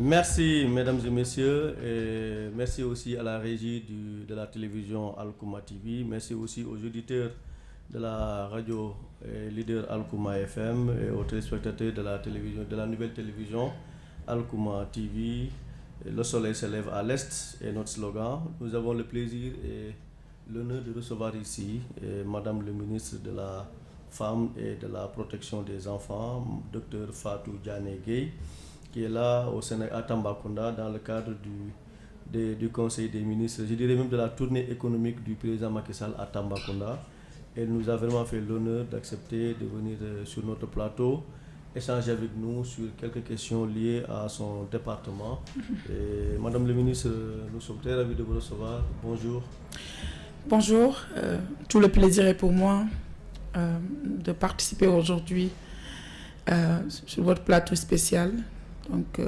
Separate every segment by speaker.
Speaker 1: Merci, mesdames et messieurs. Et merci aussi à la régie de la télévision Alkouma TV. Merci aussi aux auditeurs de la radio leader Alkouma FM et aux téléspectateurs de la télévision, de la nouvelle télévision Alkouma TV. Le soleil se lève à l'est est notre slogan. Nous avons le plaisir et l'honneur de recevoir ici Madame le ministre de la Femme et de la Protection des Enfants, Dr Fatou Diané Gueye, qui est là au Sénégal à Tambacounda dans le cadre du Conseil des ministres, je dirais même de la tournée économique du président Macky Sall à Tambacounda. Elle nous a vraiment fait l'honneur d'accepter de venir sur notre plateau, échanger avec nous sur quelques questions liées à son département. Et Madame le ministre, nous sommes très ravis de vous recevoir. Bonjour.
Speaker 2: Bonjour, tout le plaisir est pour moi de participer aujourd'hui sur votre plateau spécial. Donc,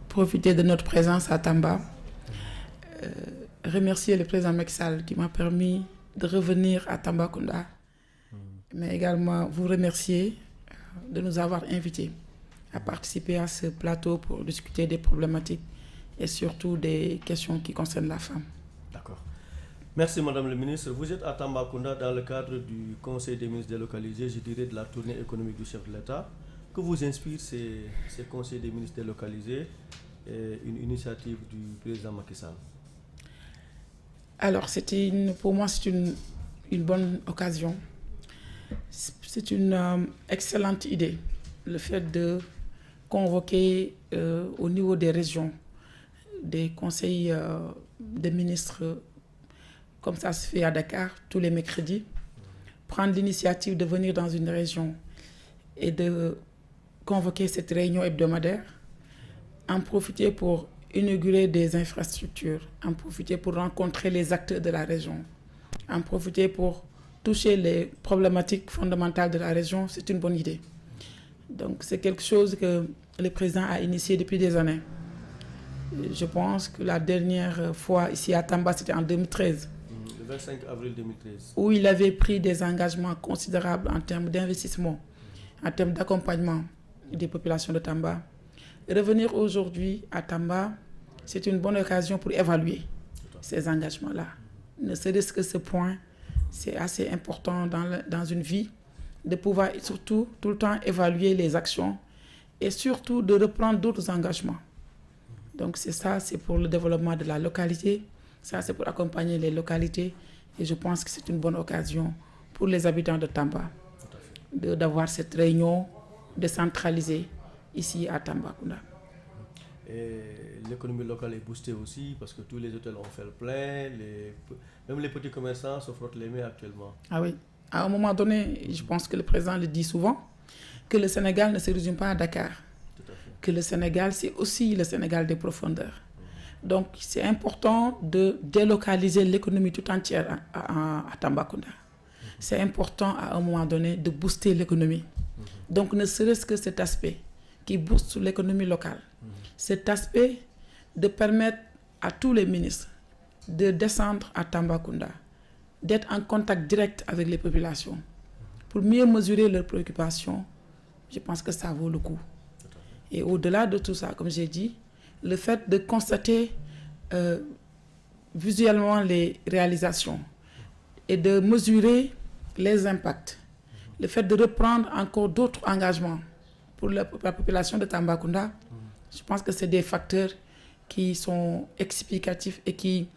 Speaker 2: profiter de notre présence à Tamba. Remercier le président Macky Sall qui m'a permis de revenir à Tambacounda. Mais également vous remercier de nous avoir invités à participer à ce plateau pour discuter des problématiques et surtout des questions qui concernent la femme.
Speaker 1: D'accord. Merci Madame le ministre. Vous êtes à Tambacounda dans le cadre du Conseil des ministres délocalisés, je dirais de la tournée économique du chef de l'État. Que vous inspire ces conseils des ministres délocalisés et une initiative du président Macky Sall?
Speaker 2: Alors, pour moi, c'est une bonne occasion. C'est une excellente idée, le fait de convoquer au niveau des régions des conseils des ministres, comme ça se fait à Dakar, tous les mercredis, prendre l'initiative de venir dans une région et de convoquer cette réunion hebdomadaire, en profiter pour inaugurer des infrastructures, en profiter pour rencontrer les acteurs de la région, en profiter pour toucher les problématiques fondamentales de la région, c'est une bonne idée. Donc c'est quelque chose que le président a initié depuis des années. Je pense que la dernière fois ici à Tamba, c'était en 2013.
Speaker 1: Le 25 avril 2013.
Speaker 2: Où il avait pris des engagements considérables en termes d'investissement, en termes d'accompagnement des populations de Tamba. Revenir aujourd'hui à Tamba, c'est une bonne occasion pour évaluer ces engagements-là. Ne serait-ce que ce point, c'est assez important dans une vie, de pouvoir surtout tout le temps évaluer les actions et surtout de reprendre d'autres engagements. Donc c'est ça, c'est pour le développement de la localité, ça c'est pour accompagner les localités et je pense que c'est une bonne occasion pour les habitants de Tamba d'avoir cette réunion décentralisée ici à Tambacounda.
Speaker 1: Et l'économie locale est boostée aussi parce que tous les hôtels ont fait le plein, même les petits commerçants se frottent les mains actuellement.
Speaker 2: Ah oui, à un moment donné, je pense que le président le dit souvent, que le Sénégal ne se résume pas à Dakar, que le Sénégal c'est aussi le Sénégal des profondeurs. Donc c'est important de délocaliser l'économie tout entière à Tambacounda. C'est important à un moment donné de booster l'économie. Donc ne serait-ce que cet aspect qui booste l'économie locale, cet aspect de permettre à tous les ministres de descendre à Tambacounda, d'être en contact direct avec les populations pour mieux mesurer leurs préoccupations, je pense que ça vaut le coup. Et au-delà de tout ça, comme j'ai dit, le fait de constater visuellement les réalisations et de mesurer les impacts, le fait de reprendre encore d'autres engagements pour la population de Tambacounda, je pense que c'est des facteurs qui sont explicatifs et qui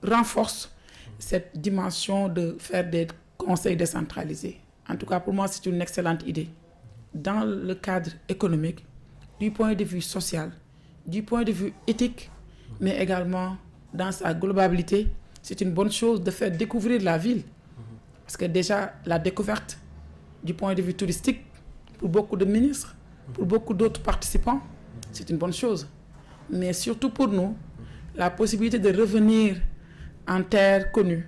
Speaker 2: renforcent cette dimension de faire des conseils décentralisés. En tout cas, pour moi, c'est une excellente idée. Dans le cadre économique, du point de vue social, du point de vue éthique, mais également dans sa globalité, c'est une bonne chose de faire découvrir la ville. Parce que déjà, la découverte du point de vue touristique, pour beaucoup de ministres, pour beaucoup d'autres participants, c'est une bonne chose. Mais surtout pour nous, la possibilité de revenir en terre connue.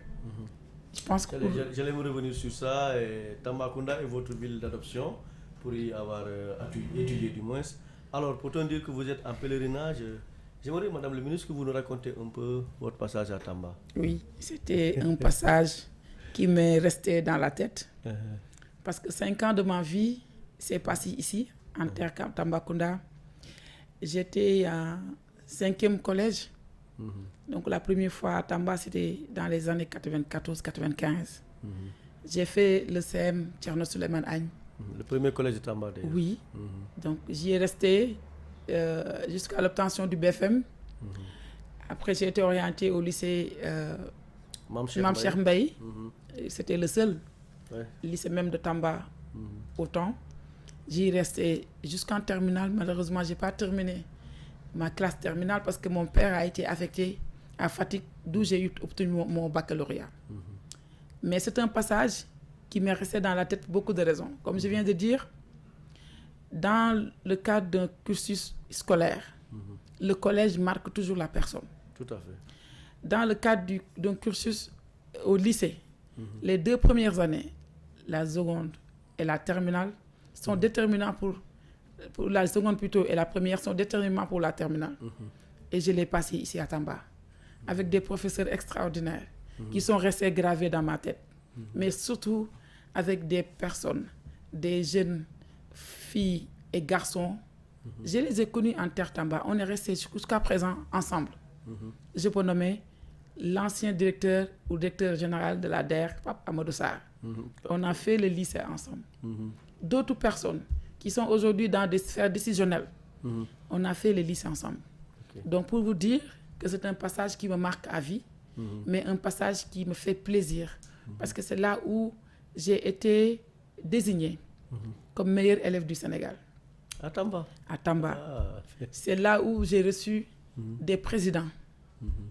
Speaker 2: Je pense que
Speaker 1: j'allais me revenir sur ça. Tambacounda est votre ville d'adoption, pour y avoir étudié du moins. Alors, peut-on dire que vous êtes en pèlerinage? J'aimerais, Madame le ministre, que vous nous racontiez un peu votre passage à Tamba.
Speaker 2: Oui, c'était un passage qui m'est resté dans la tête. Parce que 5 ans de ma vie s'est passé ici, en terre Tambacounda. j'étais en 5e collège. Donc la première fois à Tamba, c'était dans les années 94-95. J'ai fait le CM Thierno Souleymane Agne.
Speaker 1: Le premier collège de Tamba d'ailleurs.
Speaker 2: Oui. Donc j'y ai resté jusqu'à l'obtention du BFM. Après, j'ai été orientée au lycée Mame Cheikh Mbaye. C'était le seul lycée même de Tamba au temps. J'y resté jusqu'en terminale. Malheureusement, je n'ai pas terminé ma classe terminale parce que mon père a été affecté à Fatick, d'où j'ai obtenu mon baccalauréat. Mais c'est un passage qui m'est resté dans la tête pour beaucoup de raisons. Comme je viens de dire, dans le cadre d'un cursus scolaire, le collège marque toujours la personne.
Speaker 1: Tout à fait.
Speaker 2: Dans le cadre d'un cursus au lycée, les 2 premières années, la seconde et la terminale, sont déterminants pour la seconde plutôt et la première sont déterminants pour la terminale. Et je l'ai passé ici à Tamba, avec des professeurs extraordinaires qui sont restés gravés dans ma tête. Mais surtout avec des personnes, des jeunes filles et garçons. Je les ai connus en terre Tamba. On est restés jusqu'à présent ensemble. Je peux nommer l'ancien directeur ou directeur général de la DER, Pape Amadou Sarr. On a fait le lycée ensemble. D'autres personnes qui sont aujourd'hui dans des sphères décisionnelles, on a fait le lycée ensemble. Donc pour vous dire que c'est un passage qui me marque à vie, mais un passage qui me fait plaisir, parce que c'est là où j'ai été désigné comme meilleur élève du Sénégal.
Speaker 1: À Tamba.
Speaker 2: À Tamba. C'est là où j'ai reçu des présidents.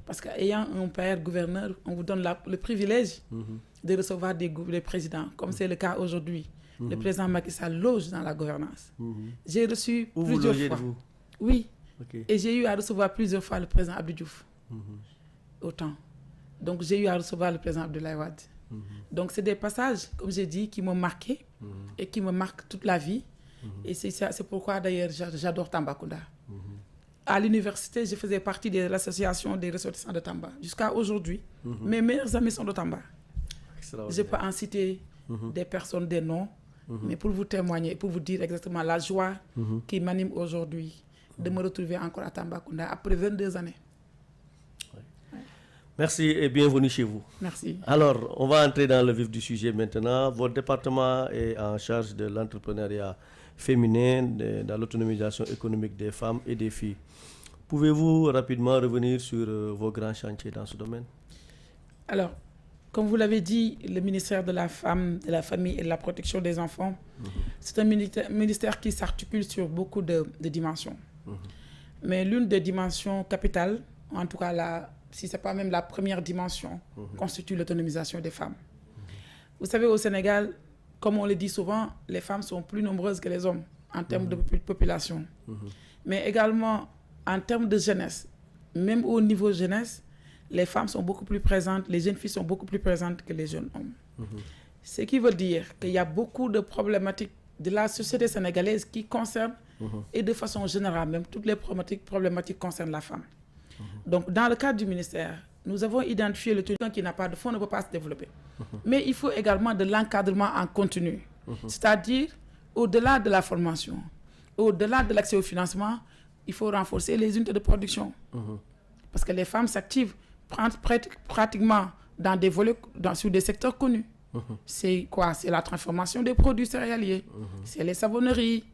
Speaker 2: Parce qu'ayant un père gouverneur, on vous donne le privilège de recevoir des présidents, comme c'est le cas aujourd'hui. Le président Macky Sall loge dans la gouvernance. J'ai reçu plusieurs fois. Oui. Et j'ai eu à recevoir plusieurs fois le président Abdou Diouf. Autant. Donc j'ai eu à recevoir le président Abdoulaye Wade. Donc c'est des passages, comme j'ai dit, qui m'ont marqué et qui me marquent toute la vie. Et c'est pourquoi d'ailleurs j'adore Tambacounda. À l'université, je faisais partie de l'association des ressortissants de Tamba. Jusqu'à aujourd'hui, mes meilleurs amis sont de Tamba. Je peux en citer des personnes, des noms, mais pour vous témoigner, pour vous dire exactement la joie qui m'anime aujourd'hui de me retrouver encore à Tambacounda après 22 années.
Speaker 1: Merci et bienvenue chez vous.
Speaker 2: Merci.
Speaker 1: Alors, on va entrer dans le vif du sujet maintenant. Votre département est en charge de l'entrepreneuriat féminin, dans l'autonomisation économique des femmes et des filles. Pouvez-vous rapidement revenir sur vos grands chantiers dans ce domaine? Alors,
Speaker 2: comme vous l'avez dit, le ministère de la Femme, de la Famille et de la Protection des Enfants, c'est un ministère qui s'articule sur beaucoup de dimensions. Mais l'une des dimensions capitales, en tout cas si ce n'est pas même la première dimension, constitue l'autonomisation des femmes. Vous savez, au Sénégal, comme on le dit souvent, les femmes sont plus nombreuses que les hommes en termes de population. Mais également en termes de jeunesse, même au niveau jeunesse, les femmes sont beaucoup plus présentes, les jeunes filles sont beaucoup plus présentes que les jeunes hommes. Ce qui veut dire qu'il y a beaucoup de problématiques de la société sénégalaise qui concernent, et de façon générale, même toutes les problématiques concernent la femme. Donc, dans le cadre du ministère, nous avons identifié le truc qui n'a pas de fonds ne peut pas se développer. Mais il faut également de l'encadrement en continu. C'est-à-dire, au-delà de la formation, au-delà de l'accès au financement, il faut renforcer les unités de production. Parce que les femmes s'activent pratiquement dans des volets, sur des secteurs connus. C'est quoi? C'est la transformation des produits céréaliers. C'est les savonneries.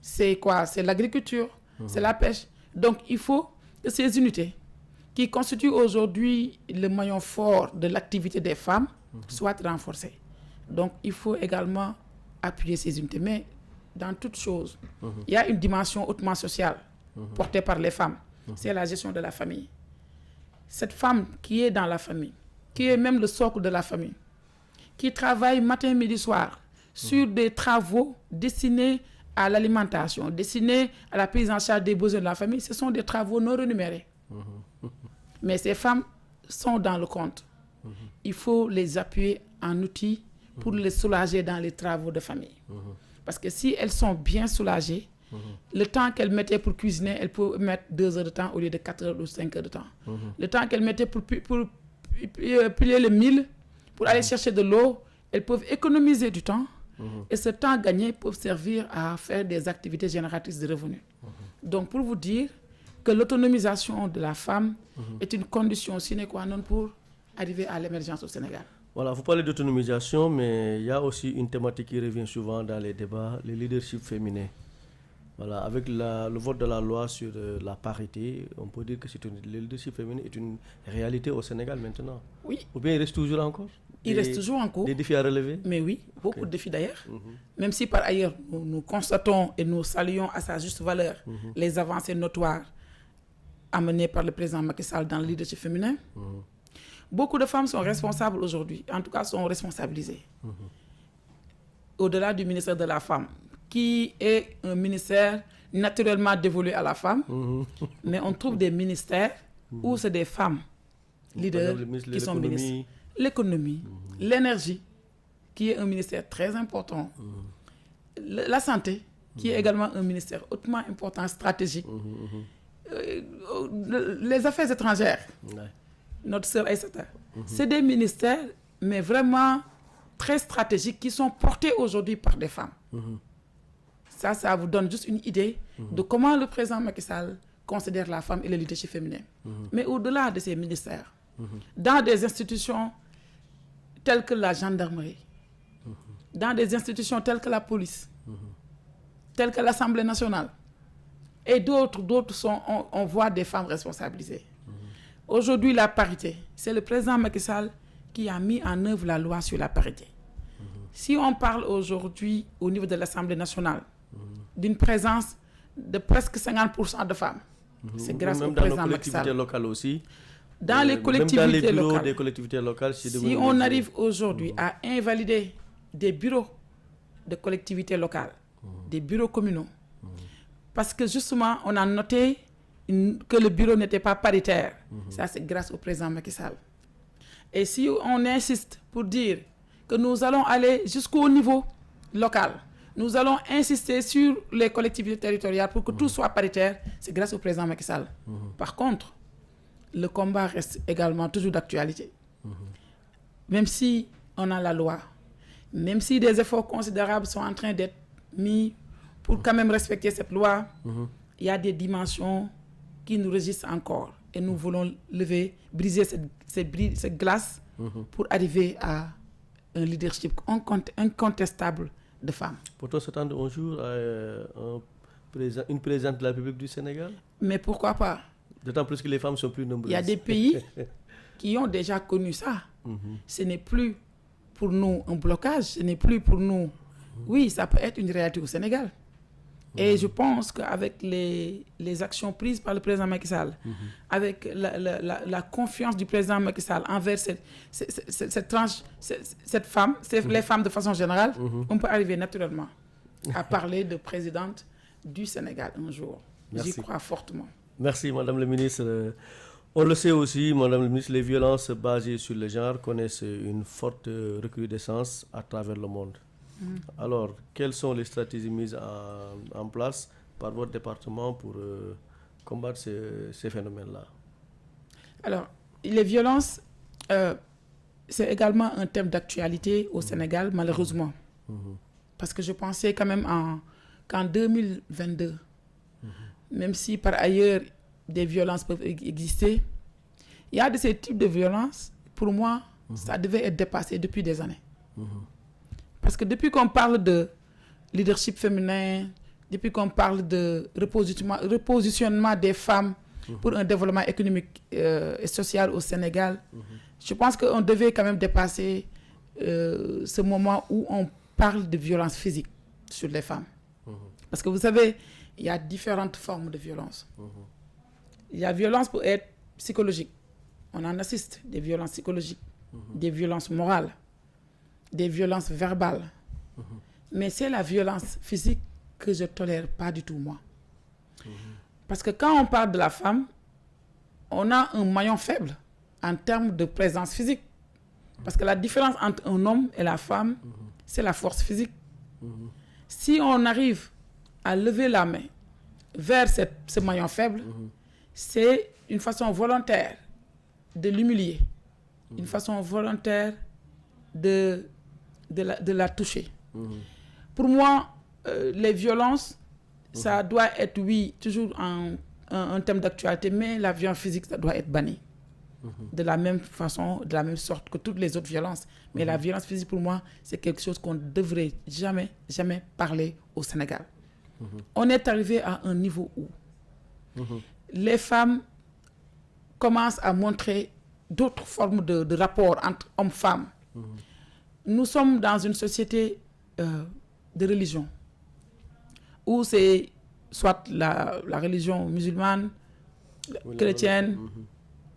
Speaker 2: C'est quoi? C'est l'agriculture. C'est la pêche. Donc, il faut que ces unités, qui constituent aujourd'hui le maillon fort de l'activité des femmes, soient renforcées. Donc, il faut également appuyer ces unités. Mais dans toute chose, il y a une dimension hautement sociale portée par les femmes. C'est la gestion de la famille. Cette femme qui est dans la famille, qui est même le socle de la famille, qui travaille matin, midi, soir sur des travaux destinés à l'alimentation, destinés à la prise en charge des besoins de la famille, ce sont des travaux non rémunérés. Mais ces femmes sont dans le compte. Il faut les appuyer en outils pour les soulager dans les travaux de famille. Parce que si elles sont bien soulagées, le temps qu'elles mettaient pour cuisiner, elles peuvent mettre 2 heures de temps au lieu de 4 heures ou 5 heures de temps. Le temps qu'elles mettaient pour plier le mil, pour aller chercher de l'eau, elles peuvent économiser du temps. Et ce temps gagné peut servir à faire des activités génératrices de revenus. Donc, pour vous dire que l'autonomisation de la femme est une condition sine qua non pour arriver à l'émergence au Sénégal.
Speaker 1: Voilà, vous parlez d'autonomisation, mais il y a aussi une thématique qui revient souvent dans les débats, le leadership féminin. Voilà, avec le vote de la loi sur la parité, on peut dire que le leadership féminin est une réalité au Sénégal maintenant.
Speaker 2: Oui.
Speaker 1: Ou bien il reste toujours en cours?
Speaker 2: Il reste toujours en cours.
Speaker 1: Des défis à relever?
Speaker 2: Mais oui, beaucoup de défis d'ailleurs. Même si par ailleurs, nous constatons et nous saluons à sa juste valeur les avancées notoires amenées par le président Macky Sall dans le leadership féminin. Beaucoup de femmes sont responsables aujourd'hui, en tout cas sont responsabilisées. Au-delà du ministère de la Femme, qui est un ministère naturellement dévolu à la femme, mais on trouve des ministères où c'est des femmes leaders qui sont ministres. L'économie, l'énergie, qui est un ministère très important. La santé, qui est également un ministère hautement important, stratégique. Les affaires étrangères, notre sœur Aïssata, c'est des ministères, mais vraiment très stratégiques, qui sont portés aujourd'hui par des femmes. Ça vous donne juste une idée de comment le président Macky Sall considère la femme et le leadership féminin. Mais au-delà de ces ministères, dans des institutions telles que la gendarmerie, dans des institutions telles que la police, telles que l'Assemblée nationale, et d'autres on voit des femmes responsabilisées. Aujourd'hui, la parité, c'est le président Macky Sall qui a mis en œuvre la loi sur la parité. Si on parle aujourd'hui au niveau de l'Assemblée nationale d'une présence de presque 50% de femmes, c'est grâce au président Macky Sall.
Speaker 1: Même dans nos collectivités locales aussi.
Speaker 2: Dans les collectivités
Speaker 1: même dans les bureaux
Speaker 2: locales.
Speaker 1: des collectivités locales.
Speaker 2: Si on arrive aujourd'hui à invalider des bureaux de collectivités locales, des bureaux communaux, parce que justement, on a noté que le bureau n'était pas paritaire. Ça, c'est grâce au président Macky Sall. Et si on insiste pour dire que nous allons aller jusqu'au niveau local, nous allons insister sur les collectivités territoriales pour que tout soit paritaire, c'est grâce au président Macky Sall. Par contre, le combat reste également toujours d'actualité. Même si on a la loi, même si des efforts considérables sont en train d'être mis pour quand même respecter cette loi, il y a des dimensions qui nous résistent encore. Et nous voulons briser cette glace pour arriver à un leadership incontestable de femmes.
Speaker 1: Pourtant, s'attendre un jour à une présidente de la République du Sénégal?
Speaker 2: Mais pourquoi pas?
Speaker 1: D'autant plus que les femmes sont plus nombreuses.
Speaker 2: Il y a des pays qui ont déjà connu ça. Ce n'est plus pour nous un blocage, ce n'est plus pour nous... Oui, ça peut être une réalité au Sénégal. Et je pense qu'avec les actions prises par le président Macky Sall, avec la confiance du président Macky Sall envers cette tranche, cette femme, les femmes de façon générale, on peut arriver naturellement à parler de présidente du Sénégal un jour. J'y crois fortement.
Speaker 1: Merci, Madame la Ministre. On le sait aussi, Madame la Ministre, les violences basées sur le genre connaissent une forte recrudescence à travers le monde. Alors, quelles sont les stratégies mises en place par votre département pour combattre ces phénomènes-là? Alors,
Speaker 2: les violences, c'est également un thème d'actualité au Sénégal, malheureusement. Parce que je pensais quand même qu'en 2022, même si par ailleurs des violences peuvent exister, il y a de ces types de violences, pour moi, ça devait être dépassé depuis des années. Parce que depuis qu'on parle de leadership féminin, depuis qu'on parle de repositionnement des femmes pour un développement économique et social au Sénégal, je pense qu'on devait quand même dépasser ce moment où on parle de violence physique sur les femmes. Parce que vous savez, il y a différentes formes de violence. Il y a violence pour être psychologique. On en assiste, des violences psychologiques, des violences morales, des violences verbales. Mais c'est la violence physique que je ne tolère pas du tout, moi. Parce que quand on parle de la femme, on a un maillon faible en termes de présence physique. Parce que la différence entre un homme et la femme, c'est la force physique. Si on arrive à lever la main vers ce maillon faible, c'est une façon volontaire de l'humilier, une façon volontaire de la toucher. Pour moi, les violences, ça doit être, oui, toujours un thème d'actualité, mais la violence physique, ça doit être banni. De la même façon, de la même sorte que toutes les autres violences. Mais la violence physique, pour moi, c'est quelque chose qu'on ne devrait jamais, jamais parler au Sénégal. On est arrivé à un niveau où les femmes commencent à montrer d'autres formes de rapports entre hommes-femmes. Nous sommes dans une société de religion, où c'est soit la religion musulmane, chrétienne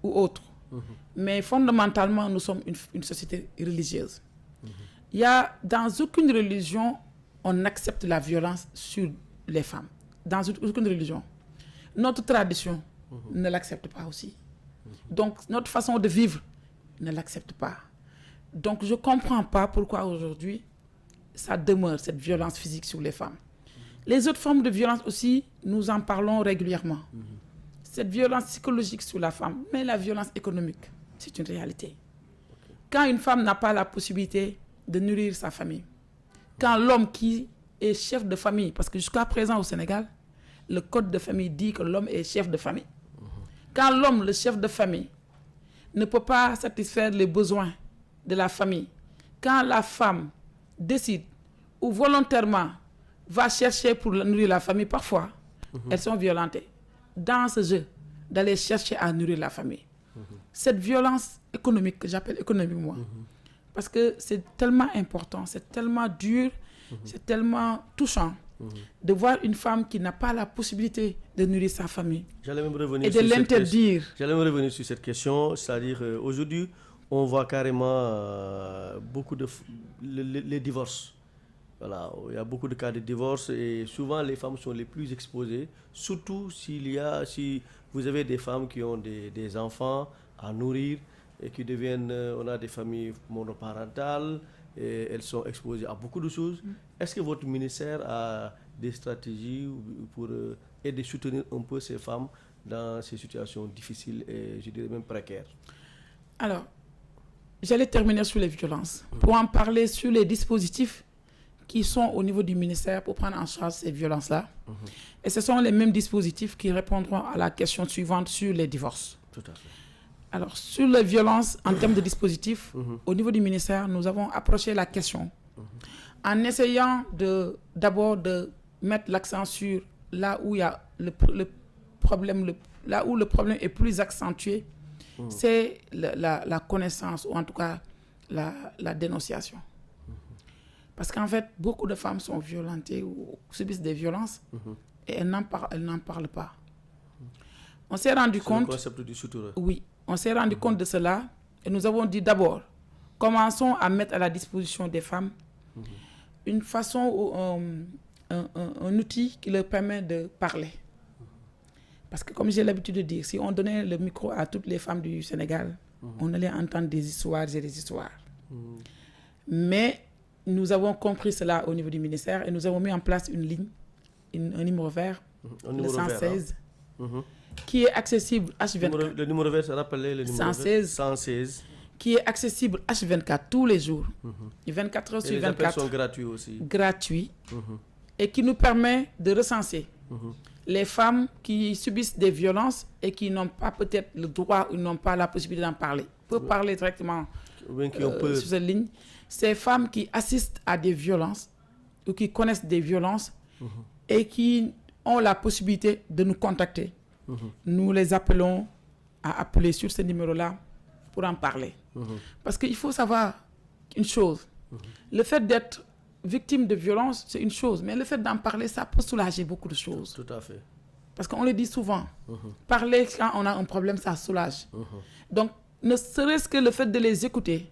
Speaker 2: ou autre. Mais fondamentalement, nous sommes une société religieuse. Il y a, dans aucune religion, on accepte la violence sur les femmes. Dans aucune religion. Notre tradition ne l'accepte pas aussi. Donc, notre façon de vivre ne l'accepte pas. Donc, je ne comprends pas pourquoi aujourd'hui, ça demeure, cette violence physique sur les femmes. Les autres formes de violence aussi, nous en parlons régulièrement. Cette violence psychologique sur la femme, mais la violence économique, c'est une réalité. Quand une femme n'a pas la possibilité de nourrir sa famille, quand l'homme qui est chef de famille, parce que jusqu'à présent au Sénégal, le code de famille dit que l'homme est chef de famille. Quand l'homme, le chef de famille, ne peut pas satisfaire les besoins de la famille, quand la femme décide ou volontairement va chercher pour nourrir la famille, parfois, elles sont violentées. Dans ce jeu, d'aller chercher à nourrir la famille. Cette violence économique, que j'appelle économique, moi, parce que c'est tellement important, c'est tellement dur, c'est tellement touchant de voir une femme qui n'a pas la possibilité de nourrir sa famille et de l'interdire.
Speaker 1: J'allais me revenir sur cette question, c'est-à-dire aujourd'hui, on voit carrément beaucoup de les divorces. Voilà, il y a beaucoup de cas de divorce et souvent les femmes sont les plus exposées, surtout si vous avez des femmes qui ont des enfants à nourrir et qui deviennent, on a des familles monoparentales et elles sont exposées à beaucoup de choses. Est-ce que votre ministère a des stratégies pour aider, soutenir un peu ces femmes dans ces situations difficiles et je dirais même précaires?
Speaker 2: Alors, j'allais terminer sur les violences. Pour en parler sur les dispositifs qui sont au niveau du ministère pour prendre en charge ces violences-là. Et ce sont les mêmes dispositifs qui répondront à la question suivante sur les divorces.
Speaker 1: Tout à fait.
Speaker 2: Alors, sur les violences, en termes de dispositifs, au niveau du ministère, nous avons approché la question en essayant d'abord de mettre l'accent sur là où il y a le problème, là où le problème est plus accentué, c'est la connaissance, ou en tout cas la dénonciation. Parce qu'en fait, beaucoup de femmes sont violentées ou subissent des violences et elles n'en parlent pas. On s'est rendu compte...
Speaker 1: le concept du suture.
Speaker 2: Oui, on s'est rendu compte de cela et nous avons dit d'abord, commençons à mettre à la disposition des femmes une façon, un outil qui leur permet de parler. Parce que comme j'ai l'habitude de dire, si on donnait le micro à toutes les femmes du Sénégal, on allait entendre des histoires et des histoires. Mais nous avons compris cela au niveau du ministère et nous avons mis en place une ligne, un numéro vert, le 116, qui est accessible H24.
Speaker 1: Le numéro vert, ça rappelle le numéro 116.
Speaker 2: Qui est accessible H24 tous les jours, 24 heures sur 24.
Speaker 1: Les appels sont gratuits aussi.
Speaker 2: Gratuits. Et qui nous permet de recenser les femmes qui subissent des violences et qui n'ont pas peut-être le droit ou n'ont pas la possibilité d'en parler. Peuvent parler directement sur cette ligne. Ces femmes qui assistent à des violences ou qui connaissent des violences et qui ont la possibilité de nous contacter. Nous les appelons à appeler sur ce numéro-là pour en parler. Parce qu'il faut savoir une chose. Le fait d'être victime de violence, c'est une chose. Mais le fait d'en parler, ça peut soulager beaucoup de choses.
Speaker 1: Tout à fait.
Speaker 2: Parce qu'on le dit souvent. Parler quand on a un problème, ça soulage. Donc, ne serait-ce que le fait de les écouter.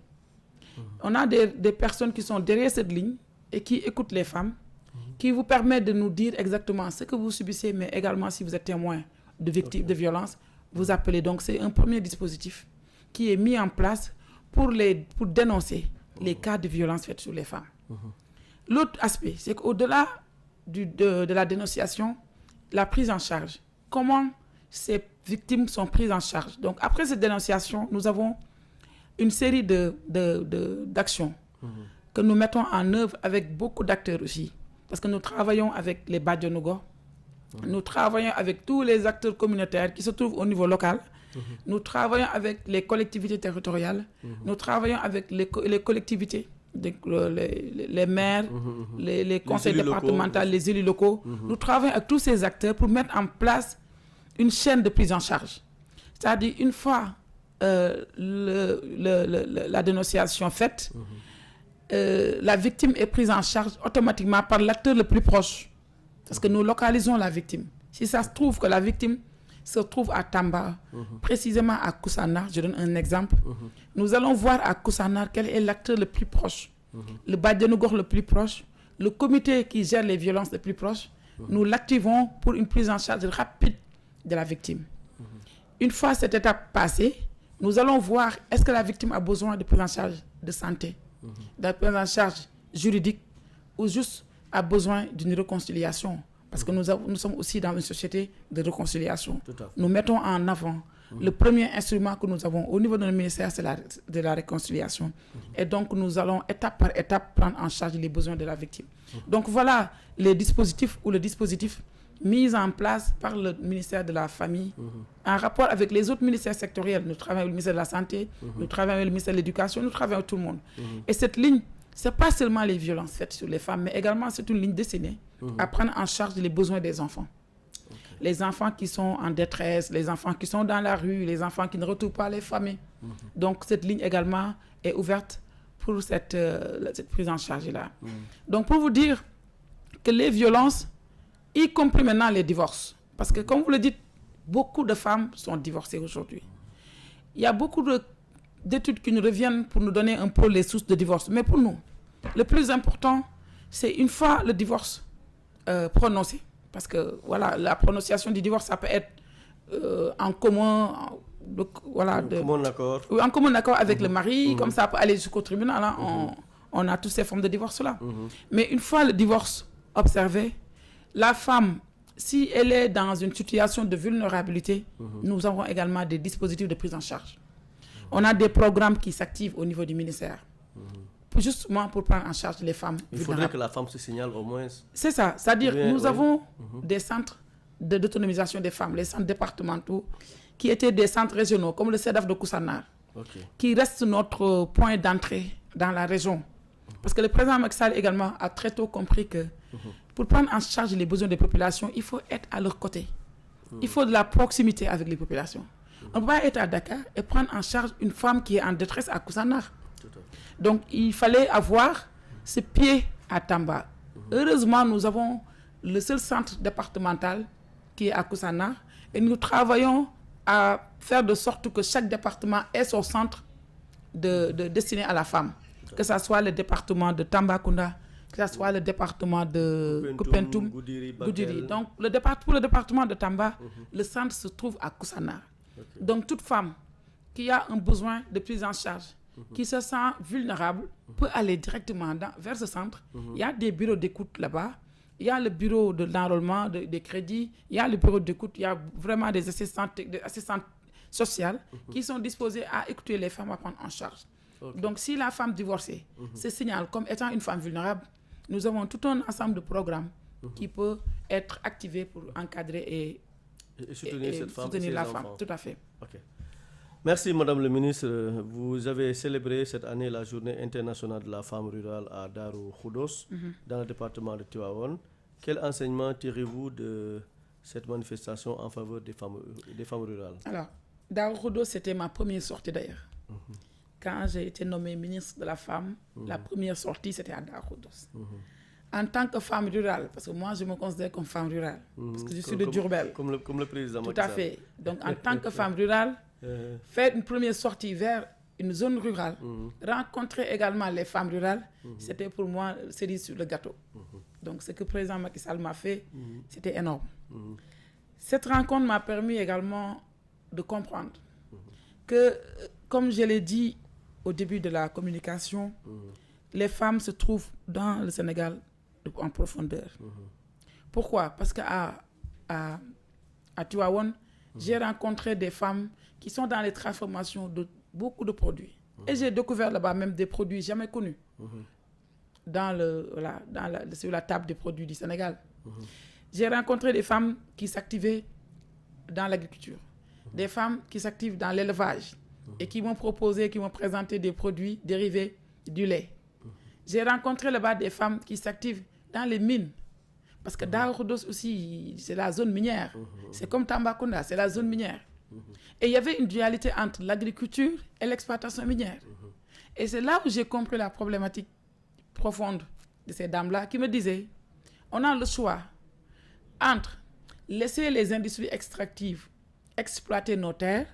Speaker 2: On a des personnes qui sont derrière cette ligne et qui écoutent les femmes, qui vous permettent de nous dire exactement ce que vous subissez, mais également si vous êtes témoin de victimes de violence, vous appelez. Donc, c'est un premier dispositif qui est mis en place pour dénoncer les cas de violence faites sur les femmes. L'autre aspect, c'est qu'au-delà de la dénonciation, la prise en charge. Comment ces victimes sont prises en charge? Donc, après cette dénonciation, nous avons une série d'actions que nous mettons en œuvre avec beaucoup d'acteurs aussi. Parce que nous travaillons avec les Badjonogo, Nous travaillons avec tous les acteurs communautaires qui se trouvent au niveau local. Nous travaillons avec les collectivités territoriales. Nous travaillons avec les collectivités, les maires, les conseils départementaux, les élus locaux. Nous travaillons avec tous ces acteurs pour mettre en place une chaîne de prise en charge. C'est-à-dire, une fois la dénonciation faite, la victime est prise en charge automatiquement par l'acteur le plus proche. Parce que nous localisons la victime. Si ça se trouve que la victime se trouve à Tamba, précisément à Koussanar, je donne un exemple, nous allons voir à Koussanar quel est l'acteur le plus proche, le Badjanougor le plus proche, le comité qui gère les violences le plus proche. Nous l'activons pour une prise en charge rapide de la victime. Une fois cette étape passée, nous allons voir est-ce que la victime a besoin de prise en charge de santé, de prise en charge juridique ou juste a besoin d'une réconciliation. Parce que nous sommes aussi dans une société de réconciliation. Nous mettons en avant le premier instrument que nous avons au niveau de notre ministère, c'est de la réconciliation. Et donc, nous allons étape par étape prendre en charge les besoins de la victime. Donc, voilà les dispositifs ou le dispositif mis en place par le ministère de la Famille en rapport avec les autres ministères sectoriels. Nous travaillons avec le ministère de la Santé, nous travaillons avec le ministère de l'Éducation, nous travaillons avec tout le monde. Et cette ligne, ce n'est pas seulement les violences faites sur les femmes, mais également c'est une ligne destinée à prendre en charge les besoins des enfants. Les enfants qui sont en détresse, les enfants qui sont dans la rue, les enfants qui ne retrouvent pas les familles. Donc cette ligne également est ouverte pour cette prise en charge-là. Donc pour vous dire que les violences, y compris maintenant les divorces, parce que comme vous le dites, beaucoup de femmes sont divorcées aujourd'hui. Il y a beaucoup d'études qui nous reviennent pour nous donner un peu les sources de divorce. Mais pour nous, le plus important, c'est une fois le divorce prononcé. Parce que voilà, la prononciation du divorce, ça peut être en commun, en commun accord avec le mari, comme ça peut aller jusqu'au tribunal. Hein, on a toutes ces formes de divorce-là. Mais une fois le divorce observé, la femme, si elle est dans une situation de vulnérabilité, nous avons également des dispositifs de prise en charge. On a des programmes qui s'activent au niveau du ministère, justement pour prendre en charge les femmes.
Speaker 1: Il faudrait que la femme se signale au moins.
Speaker 2: C'est ça, c'est-à-dire nous avons des centres d'autonomisation des femmes, les centres départementaux, qui étaient des centres régionaux, comme le CEDAF de Koussanar, qui reste notre point d'entrée dans la région. Parce que le président Macky Sall également a très tôt compris que pour prendre en charge les besoins des populations, il faut être à leur côté. Il faut de la proximité avec les populations. On ne peut pas être à Dakar et prendre en charge une femme qui est en détresse à Koussanar. Donc, il fallait avoir ses pieds à Tamba. Heureusement, nous avons le seul centre départemental qui est à Koussanar et nous travaillons à faire de sorte que chaque département ait son centre destiné à la femme. Que ce soit le département de Tambacounda, que ce soit le département de Koupentoum, Goudiri. Donc, pour le département de Tamba, le centre se trouve à Koussanar. Donc, toute femme qui a un besoin de prise en charge, qui se sent vulnérable, peut aller directement vers ce centre. Il y a des bureaux d'écoute là-bas. Il y a le bureau d'enrôlement, des crédits. Il y a le bureau d'écoute. Il y a vraiment des assistantes sociales qui sont disposées à écouter les femmes à prendre en charge. Donc, si la femme divorcée se signale comme étant une femme vulnérable, nous avons tout un ensemble de programmes qui peut être activés pour encadrer et soutenir la femme. Tout à fait.
Speaker 1: Merci, Madame le ministre. Vous avez célébré cette année la Journée internationale de la femme rurale à Darou Khoudoss, dans le département de Tivaouane. Quel enseignement tirez-vous de cette manifestation en faveur des femmes rurales? Alors,
Speaker 2: Darou Khoudoss, c'était ma première sortie d'ailleurs. Quand j'ai été nommée ministre de la Femme, la première sortie, c'était à Darou Khoudoss. En tant que femme rurale, parce que moi, je me considère comme femme rurale, parce que je suis de Diourbel.
Speaker 1: Comme le président
Speaker 2: Tout à fait. Donc, en tant que femme rurale, faire une première sortie vers une zone rurale, rencontrer également les femmes rurales, c'était pour moi cerise sur le gâteau. Donc, ce que le président Macky Sall m'a fait, c'était énorme. Cette rencontre m'a permis également de comprendre que, comme je l'ai dit au début de la communication, les femmes se trouvent dans le Sénégal en profondeur. Pourquoi? Parce qu'à Tivaouane, j'ai rencontré des femmes qui sont dans les transformations de beaucoup de produits. Et j'ai découvert là-bas même des produits jamais connus sur la table des produits du Sénégal. J'ai rencontré des femmes qui s'activaient dans l'agriculture, des femmes qui s'activent dans l'élevage et qui m'ont proposé, qui m'ont présenté des produits dérivés du lait. J'ai rencontré là-bas des femmes qui s'activent dans les mines. Parce que Darou Khoudoss aussi, c'est la zone minière. C'est comme Tambacounda, c'est la zone minière. Et il y avait une dualité entre l'agriculture et l'exploitation minière. Et c'est là où j'ai compris la problématique profonde de ces dames-là qui me disaient, on a le choix entre laisser les industries extractives exploiter nos terres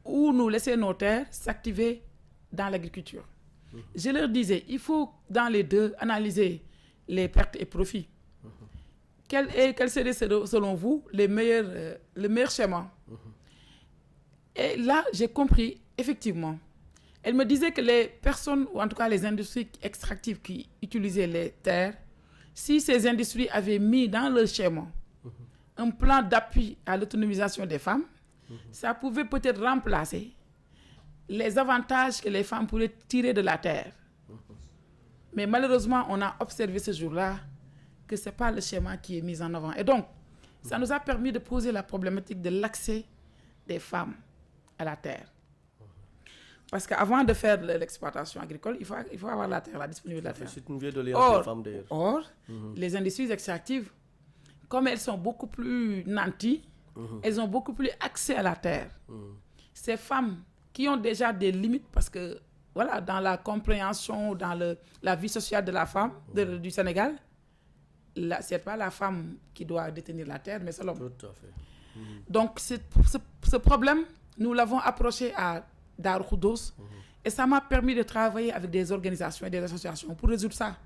Speaker 2: ou nous laisser nos terres s'activer dans l'agriculture. Je leur disais, il faut dans les deux analyser les pertes et profits. Quel serait selon vous le meilleur schéma? Et là, j'ai compris, effectivement. Elle me disait que les personnes, ou en tout cas les industries extractives qui utilisaient les terres, si ces industries avaient mis dans leur schéma un plan d'appui à l'autonomisation des femmes, ça pouvait peut-être remplacer les avantages que les femmes pourraient tirer de la terre. Mais malheureusement, on a observé ce jour-là que ce n'est pas le schéma qui est mis en avant. Et donc, ça nous a permis de poser la problématique de l'accès des femmes à la terre. Parce qu'avant de faire l'exploitation agricole, il faut avoir la terre, la disponibilité de la terre.
Speaker 1: C'est une vieille doléance des femmes d'ailleurs.
Speaker 2: Or, les industries extractives, comme elles sont beaucoup plus nanties, elles ont beaucoup plus accès à la terre. Ces femmes qui ont déjà des limites, parce que voilà, dans la compréhension, dans la vie sociale de la femme du Sénégal, ce n'est pas la femme qui doit détenir la terre, mais c'est l'homme.
Speaker 1: Tout à fait.
Speaker 2: Donc, ce problème, nous l'avons approché à Darou Khoudoss et ça m'a permis de travailler avec des organisations et des associations pour résoudre ça.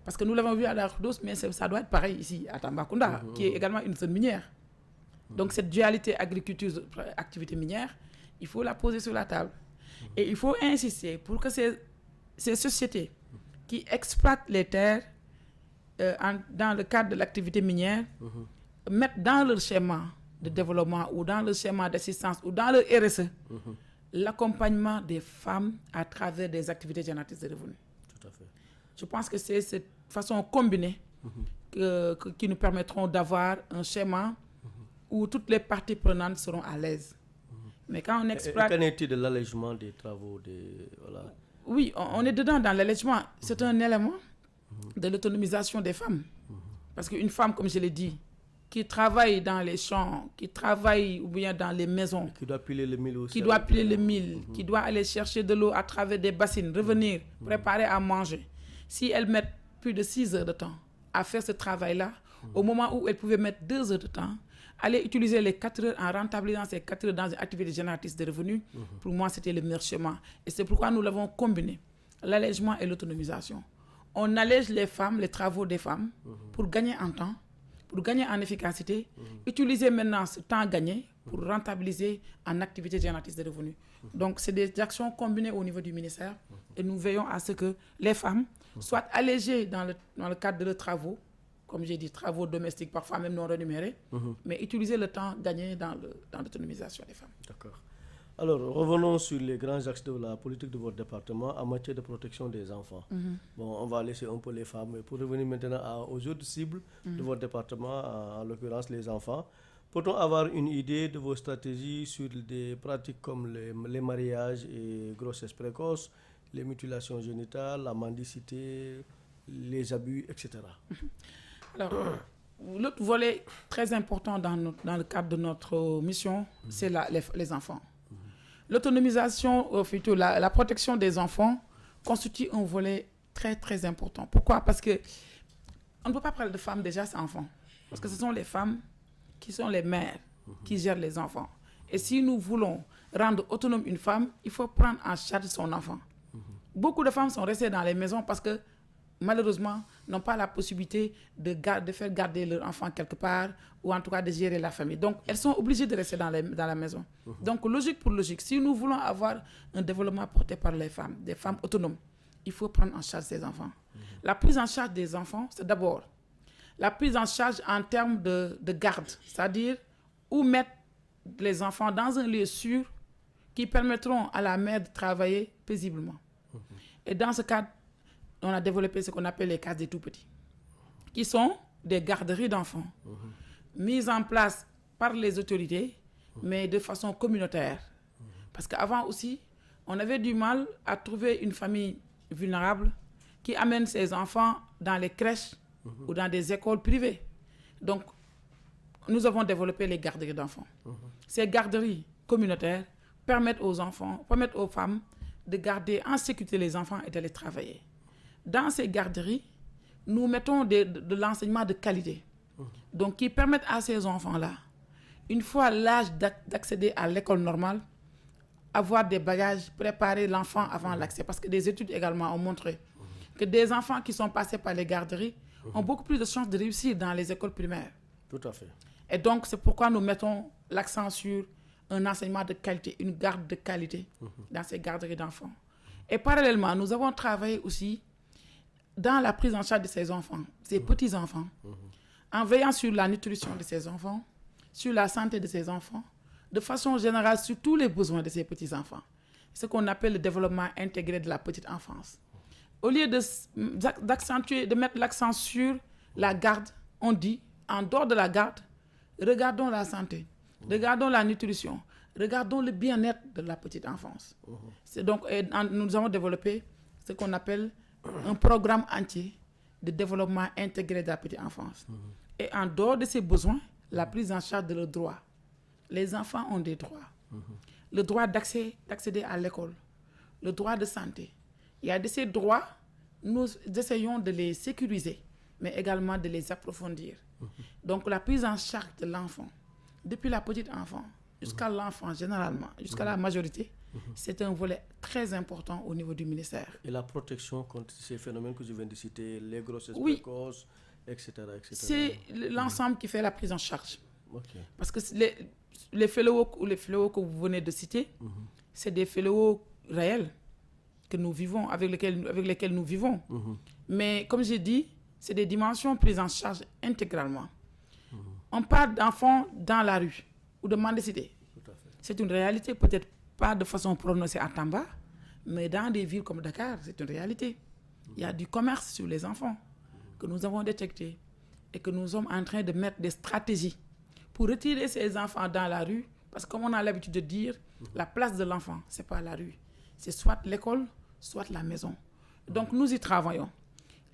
Speaker 2: Parce que nous l'avons vu à Darou Khoudoss, mais ça doit être pareil ici à Tambacounda, qui est également une zone minière. Donc, cette dualité agriculture-activité minière, il faut la poser sur la table. Et il faut insister pour que ces sociétés qui exploitent les terres dans le cadre de l'activité minière mettent dans leur schéma de développement ou dans leur schéma d'assistance ou dans leur RSE l'accompagnement des femmes à travers des activités génératrices de revenus.
Speaker 1: Tout à fait.
Speaker 2: Je pense que c'est cette façon combinée qui nous permettront d'avoir un schéma où toutes les parties prenantes seront à l'aise. Mais quand on exploite...
Speaker 1: Qu'en est-il de l'allègement des travaux voilà.
Speaker 2: Oui, on est dedans dans l'allègement. C'est un élément de l'autonomisation des femmes. Parce qu'une femme, comme je l'ai dit, qui travaille dans les champs, qui travaille ou bien dans les maisons,
Speaker 1: qui doit piler le mil aussi,
Speaker 2: qui doit aller chercher de l'eau à travers des bassines, revenir, préparer à manger. Si elle met plus de 6 heures de temps à faire ce travail-là, au moment où elle pouvait mettre 2 heures de temps, aller utiliser les 4 heures en rentabilisant ces 4 heures dans une activité génératrice de revenus, pour moi, c'était le meilleur chemin. Et c'est pourquoi nous l'avons combiné, l'allègement et l'autonomisation. On allège les femmes, les travaux des femmes, pour gagner en temps, pour gagner en efficacité, utiliser maintenant ce temps gagné pour rentabiliser en activité génératrice de revenus. Donc, c'est des actions combinées au niveau du ministère et nous veillons à ce que les femmes soient allégées dans le cadre de leurs travaux, comme j'ai dit, travaux domestiques, parfois même non rémunérés, mais utiliser le temps gagné dans l'autonomisation des femmes. D'accord.
Speaker 1: Alors, revenons sur les grands axes de la politique de votre département en matière de protection des enfants. Bon, on va laisser un peu les femmes, mais pour revenir maintenant aux autres cibles de votre département, en l'occurrence les enfants, peut-on avoir une idée de vos stratégies sur des pratiques comme les mariages et grossesses précoces, les mutilations génitales, la mendicité, les abus, etc.
Speaker 2: Alors, l'autre volet très important dans le cadre de notre mission, c'est les enfants. L'autonomisation, plutôt la protection des enfants constitue un volet très très important. Pourquoi? Parce que on ne peut pas parler de femmes déjà sans enfants. Parce que ce sont les femmes qui sont les mères qui gèrent les enfants. Et si nous voulons rendre autonome une femme, il faut prendre en charge son enfant. Beaucoup de femmes sont restées dans les maisons parce que malheureusement, n'ont pas la possibilité de faire garder leur enfant quelque part ou en tout cas de gérer la famille. Donc, elles sont obligées de rester dans la maison. Donc, logique pour logique, si nous voulons avoir un développement porté par les femmes, des femmes autonomes, il faut prendre en charge ces enfants. La prise en charge des enfants, c'est d'abord la prise en charge en termes de garde, c'est-à-dire où mettre les enfants dans un lieu sûr qui permettront à la mère de travailler paisiblement. Et dans ce cadre, on a développé ce qu'on appelle les cases des tout-petits, qui sont des garderies d'enfants mises en place par les autorités, mais de façon communautaire. Parce qu'avant aussi, on avait du mal à trouver une famille vulnérable qui amène ses enfants dans les crèches ou dans des écoles privées. Donc, nous avons développé les garderies d'enfants. Ces garderies communautaires permettent aux enfants, permettent aux femmes de garder en sécurité les enfants et d'aller travailler. Dans ces garderies, nous mettons de l'enseignement de qualité. Donc, qui permettent à ces enfants-là, une fois l'âge d'accéder à l'école normale, avoir des bagages, préparer l'enfant avant l'accès. Parce que des études également ont montré que des enfants qui sont passés par les garderies ont beaucoup plus de chances de réussir dans les écoles primaires.
Speaker 1: Tout à fait.
Speaker 2: Et donc, c'est pourquoi nous mettons l'accent sur un enseignement de qualité, une garde de qualité dans ces garderies d'enfants. Et parallèlement, nous avons travaillé aussi dans la prise en charge de ces enfants, ces petits-enfants, en veillant sur la nutrition de ces enfants, sur la santé de ces enfants, de façon générale sur tous les besoins de ces petits-enfants. Ce qu'on appelle le développement intégré de la petite enfance. Au lieu de mettre l'accent sur la garde, on dit, en dehors de la garde, regardons la santé, regardons la nutrition, regardons le bien-être de la petite enfance. C'est donc, nous avons développé ce qu'on appelle un programme entier de développement intégré de la petite enfance. Et en dehors de ces besoins, la prise en charge de leurs droits. Les enfants ont des droits. Le droit d'accéder à l'école, le droit de santé. Il y a de ces droits, nous essayons de les sécuriser, mais également de les approfondir. Donc la prise en charge de l'enfant, depuis la petite enfant jusqu'à l'enfant généralement, jusqu'à la majorité, c'est un volet très important au niveau du ministère.
Speaker 1: Et la protection contre ces phénomènes que je viens de citer, les grossesses précoces, etc.
Speaker 2: C'est l'ensemble qui fait la prise en charge. Parce que les fléaux que vous venez de citer, c'est des fléaux réels que nous vivons, avec lesquels nous vivons. Mais comme j'ai dit, c'est des dimensions prises en charge intégralement. On parle d'enfants dans la rue ou de mendicité. C'est une réalité, peut-être pas de façon prononcée à Tamba, mais dans des villes comme Dakar, c'est une réalité. Il y a du commerce sur les enfants que nous avons détecté et que nous sommes en train de mettre des stratégies pour retirer ces enfants dans la rue, parce que comme on a l'habitude de dire, la place de l'enfant, ce n'est pas la rue. C'est soit l'école, soit la maison. Donc nous y travaillons.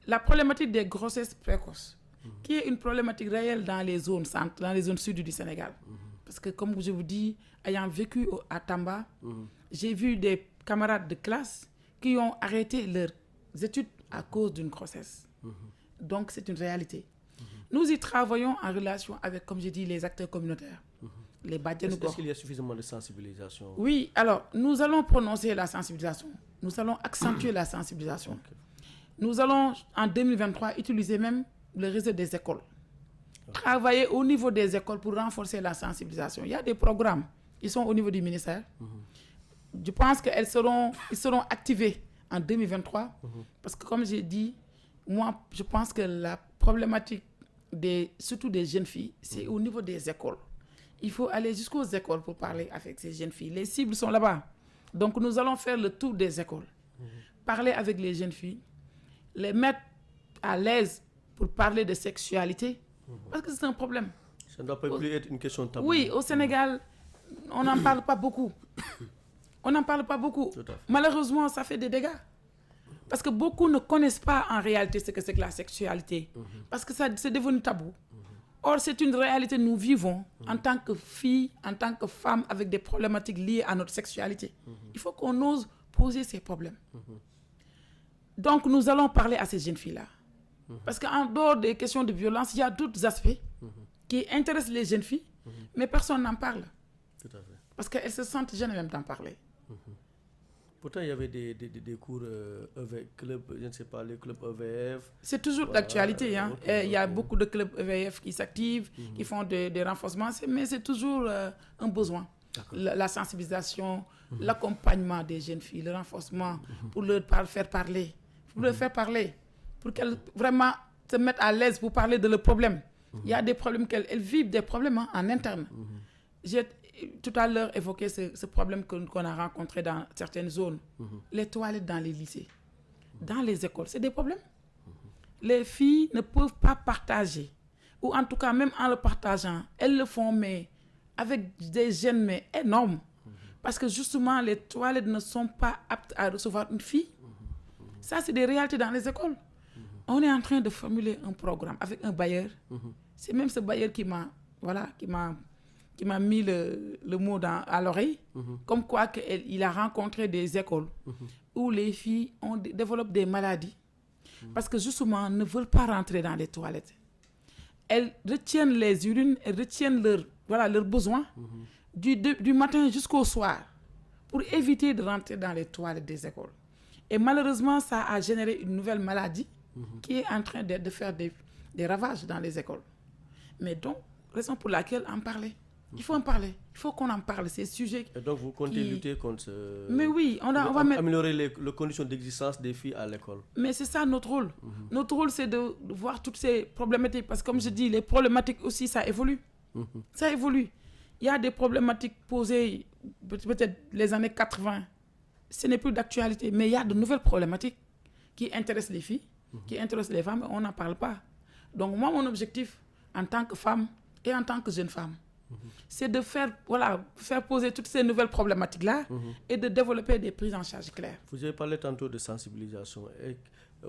Speaker 2: La problématique des grossesses précoces, qui est une problématique réelle dans les zones centres, dans les zones sud du Sénégal. Parce que comme je vous dis, ayant vécu à Tamba, j'ai vu des camarades de classe qui ont arrêté leurs études à cause d'une grossesse. Donc c'est une réalité. Nous y travaillons en relation avec, comme j'ai dit, les acteurs communautaires. Les Badjanougo.
Speaker 1: Est-ce qu'il y a suffisamment de sensibilisation?
Speaker 2: Oui, alors nous allons prononcer la sensibilisation. Nous allons accentuer la sensibilisation. Nous allons, en 2023, utiliser même le réseau des écoles. Travailler au niveau des écoles pour renforcer la sensibilisation. Il y a des programmes qui sont au niveau du ministère. Je pense qu'ils seront activés en 2023. Parce que comme j'ai dit, moi, je pense que la problématique, surtout des jeunes filles, c'est au niveau des écoles. Il faut aller jusqu'aux écoles pour parler avec ces jeunes filles. Les cibles sont là-bas. Donc nous allons faire le tour des écoles. Parler avec les jeunes filles. Les mettre à l'aise pour parler de sexualité. Parce que c'est un problème.
Speaker 1: Ça ne doit pas plus être une question taboue.
Speaker 2: Oui, au Sénégal, on n'en parle pas beaucoup. On n'en parle pas beaucoup. Malheureusement, ça fait des dégâts. Parce que beaucoup ne connaissent pas en réalité ce que c'est que la sexualité. Parce que c'est devenu tabou. Or, c'est une réalité, nous vivons en tant que filles, en tant que femmes, avec des problématiques liées à notre sexualité. Il faut qu'on ose poser ces problèmes. Donc, nous allons parler à ces jeunes filles-là. Parce qu'en dehors des questions de violence, il y a d'autres aspects qui intéressent les jeunes filles, mais personne n'en parle.
Speaker 1: Tout à fait.
Speaker 2: Parce qu'elles se sentent gênées même d'en parler.
Speaker 1: Pourtant, il y avait des cours club, je ne sais pas, les clubs EVF.
Speaker 2: C'est toujours d'actualité. Il y a beaucoup de clubs EVF qui s'activent, qui font des renforcements, mais c'est toujours un besoin. La sensibilisation, l'accompagnement des jeunes filles, le renforcement pour leur faire parler. Pour leur faire parler. Pour qu'elles vraiment se mettent à l'aise pour parler de leurs problèmes. Il y a des problèmes qu'elles vivent, des problèmes en interne. J'ai tout à l'heure évoqué ce problème qu'on a rencontré dans certaines zones. Les toilettes dans les lycées, dans les écoles, c'est des problèmes. Les filles ne peuvent pas partager ou en tout cas même en le partageant, elles le font mais avec des gènes mais énormes. Parce que justement, les toilettes ne sont pas aptes à recevoir une fille. Ça, c'est des réalités dans les écoles. On est en train de formuler un programme avec un bailleur. C'est même ce bailleur qui m'a mis le mot à l'oreille. Comme quoi il a rencontré des écoles où les filles développent des maladies. Parce que justement, ne veulent pas rentrer dans les toilettes. Elles retiennent les urines, elles retiennent leurs besoins du matin jusqu'au soir pour éviter de rentrer dans les toilettes des écoles. Et malheureusement, ça a généré une nouvelle maladie qui est en train de faire des ravages dans les écoles. Mais donc, raison pour laquelle en parler. Il faut en parler. Il faut qu'on en parle, ces sujets.
Speaker 1: Et donc, vous comptez lutter contre
Speaker 2: Mais oui, on va
Speaker 1: améliorer les conditions d'existence des filles à l'école.
Speaker 2: Mais c'est ça notre rôle. Notre rôle, c'est de voir toutes ces problématiques. Parce que comme je dis, les problématiques aussi, ça évolue. Ça évolue. Il y a des problématiques posées, peut-être les années 80. Ce n'est plus d'actualité. Mais il y a de nouvelles problématiques qui intéressent les filles, qui intéressent les femmes. On n'en parle pas. Donc moi, mon objectif, en tant que femme et en tant que jeune femme, c'est de faire poser toutes ces nouvelles problématiques-là et de développer des prises en charge claires.
Speaker 1: Vous avez parlé tantôt de sensibilisation.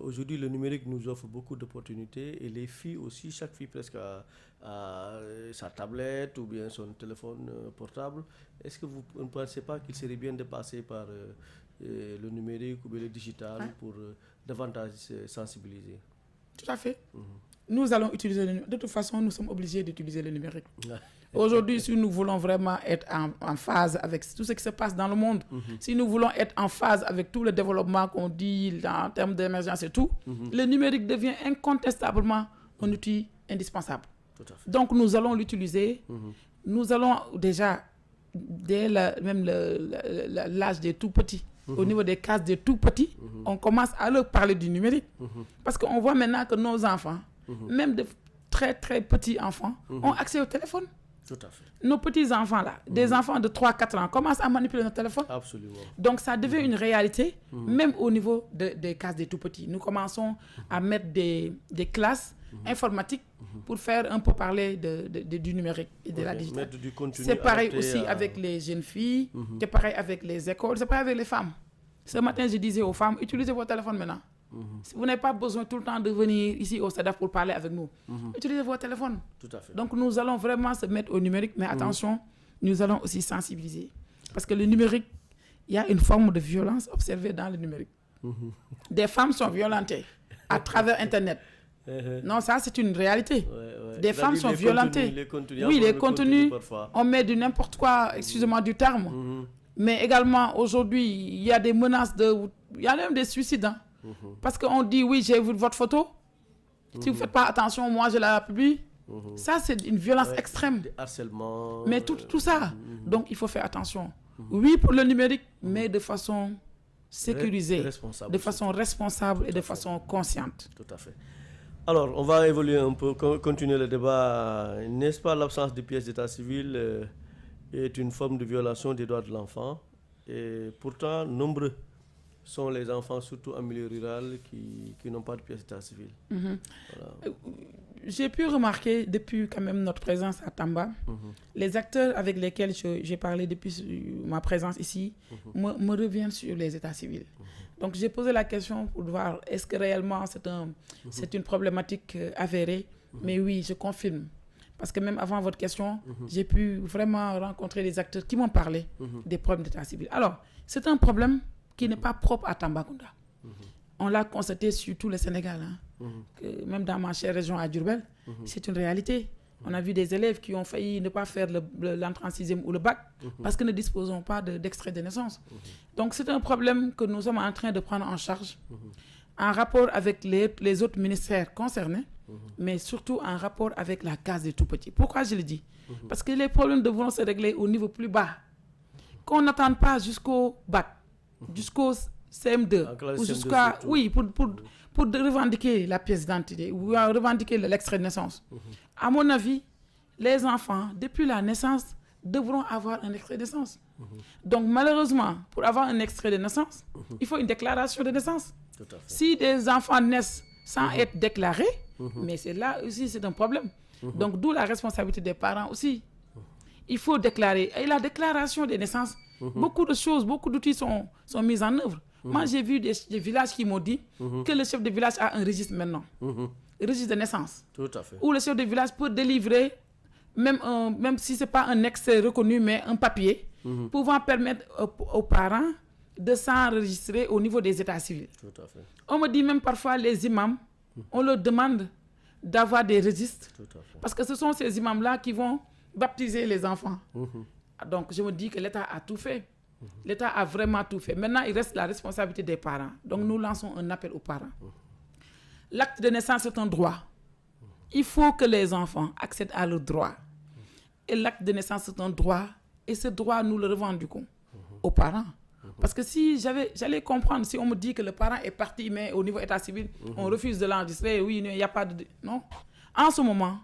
Speaker 1: Aujourd'hui, le numérique nous offre beaucoup d'opportunités et les filles aussi, chaque fille presque a sa tablette ou bien son téléphone portable. Est-ce que vous ne pensez pas qu'il serait bien de passer par le numérique ou bien le digital pour davantage sensibiliser?
Speaker 2: Tout à fait. Nous allons utiliser le numérique. De toute façon, nous sommes obligés d'utiliser le numérique. Aujourd'hui, si nous voulons vraiment être en phase avec tout ce qui se passe dans le monde, si nous voulons être en phase avec tout le développement qu'on dit en termes d'émergence et tout, le numérique devient incontestablement un outil indispensable.
Speaker 1: Tout à fait.
Speaker 2: Donc, nous allons l'utiliser. Nous allons déjà, dès même l'âge des tout petits, au niveau des cases des tout petits, on commence à leur parler du numérique. Parce qu'on voit maintenant que nos enfants, même de très très petits enfants, ont accès au téléphone.
Speaker 1: Tout à fait.
Speaker 2: Nos petits-enfants là, des enfants de 3-4 ans, commencent à manipuler notre téléphone.
Speaker 1: Absolument.
Speaker 2: Donc ça devient une réalité, même au niveau des cases des tout petits. Nous commençons à mettre des classes informatiques pour faire un peu parler du numérique et de la digitale. C'est pareil aussi avec les jeunes filles, c'est pareil avec les écoles, c'est pareil avec les femmes. Ce matin, je disais aux femmes, utilisez votre téléphone maintenant. Vous n'avez pas besoin tout le temps de venir ici au CEDAF pour parler avec nous. Utilisez votre téléphone.
Speaker 1: Tout à fait.
Speaker 2: Donc nous allons vraiment se mettre au numérique, mais attention, nous allons aussi sensibiliser. Parce que le numérique, il y a une forme de violence observée dans le numérique. Des femmes sont violentées à travers Internet. Non, ça c'est une réalité. Des femmes sont violentées. Les contenus, on met du n'importe quoi, excusez-moi du terme. Mais également, aujourd'hui, il y a des menaces il y a même des suicides. Hein. Parce qu'on dit, oui, j'ai vu votre photo. Si vous ne faites pas attention, moi, je la publie. Ça, c'est une violence extrême.
Speaker 1: Harcèlement.
Speaker 2: Mais tout ça. Donc, il faut faire attention. Oui, pour le numérique, mais de façon sécurisée, de façon responsable et de façon consciente.
Speaker 1: Tout à fait. Alors, on va évoluer un peu, continuer le débat. N'est-ce pas, l'absence de pièces d'état civil est une forme de violation des droits de l'enfant. Et pourtant, nombreux sont les enfants, surtout en milieu rural, qui n'ont pas de pièces d'état civil. Voilà.
Speaker 2: J'ai pu remarquer depuis quand même notre présence à Tamba, les acteurs avec lesquels j'ai parlé depuis ma présence ici me reviennent sur les états civils. Donc j'ai posé la question pour voir est-ce que réellement c'est une problématique avérée. Mais oui, je confirme. Parce que même avant votre question, j'ai pu vraiment rencontrer des acteurs qui m'ont parlé des problèmes d'état civil. Alors, c'est un problème qui n'est pas propre à Tambacounda. On l'a constaté sur tout le Sénégal. Que même dans ma chère région à Diourbel, c'est une réalité. On a vu des élèves qui ont failli ne pas faire l'entrée en 6e ou le bac parce que ne disposons pas d'extrait de naissance. Donc c'est un problème que nous sommes en train de prendre en charge en rapport avec les autres ministères concernés, mais surtout en rapport avec la case des tout-petits. Pourquoi je le dis? Parce que les problèmes devront se régler au niveau plus bas. Qu'on n'attende pas jusqu'au bac, jusqu'au CM2, ou jusqu'à... Oui, pour revendiquer la pièce d'identité ou revendiquer l'extrait de naissance. À mon avis, les enfants, depuis la naissance, devront avoir un extrait de naissance. Donc malheureusement, pour avoir un extrait de naissance, il faut une déclaration de naissance.
Speaker 1: Tout à fait.
Speaker 2: Si des enfants naissent sans être déclarés, mais c'est là aussi c'est un problème. Donc, d'où la responsabilité des parents aussi. Il faut déclarer. Et la déclaration des naissances, beaucoup de choses, beaucoup d'outils sont mis en œuvre. Moi, j'ai vu des villages qui m'ont dit que le chef de village a un registre maintenant. Un registre de naissance.
Speaker 1: Tout à fait.
Speaker 2: Où le chef de village peut délivrer, même si ce n'est pas un ex reconnu, mais un papier, pouvant permettre aux parents de s'enregistrer au niveau des états civils.
Speaker 1: Tout à fait.
Speaker 2: On me dit même parfois les imams, on leur demande d'avoir des registres.
Speaker 1: Tout à fait.
Speaker 2: Parce que ce sont ces imams-là qui vont baptiser les enfants. Donc je me dis que l'État a tout fait. L'État a vraiment tout fait. Maintenant, il reste la responsabilité des parents. Donc nous lançons un appel aux parents. L'acte de naissance est un droit. Il faut que les enfants accèdent à leurs droits. Et l'acte de naissance est un droit. Et ce droit, nous le revendiquons aux parents. Parce que si j'allais comprendre, si on me dit que le parent est parti, mais au niveau état civil, on refuse de l'enregistrer, oui, il n'y a pas de... Non. En ce moment,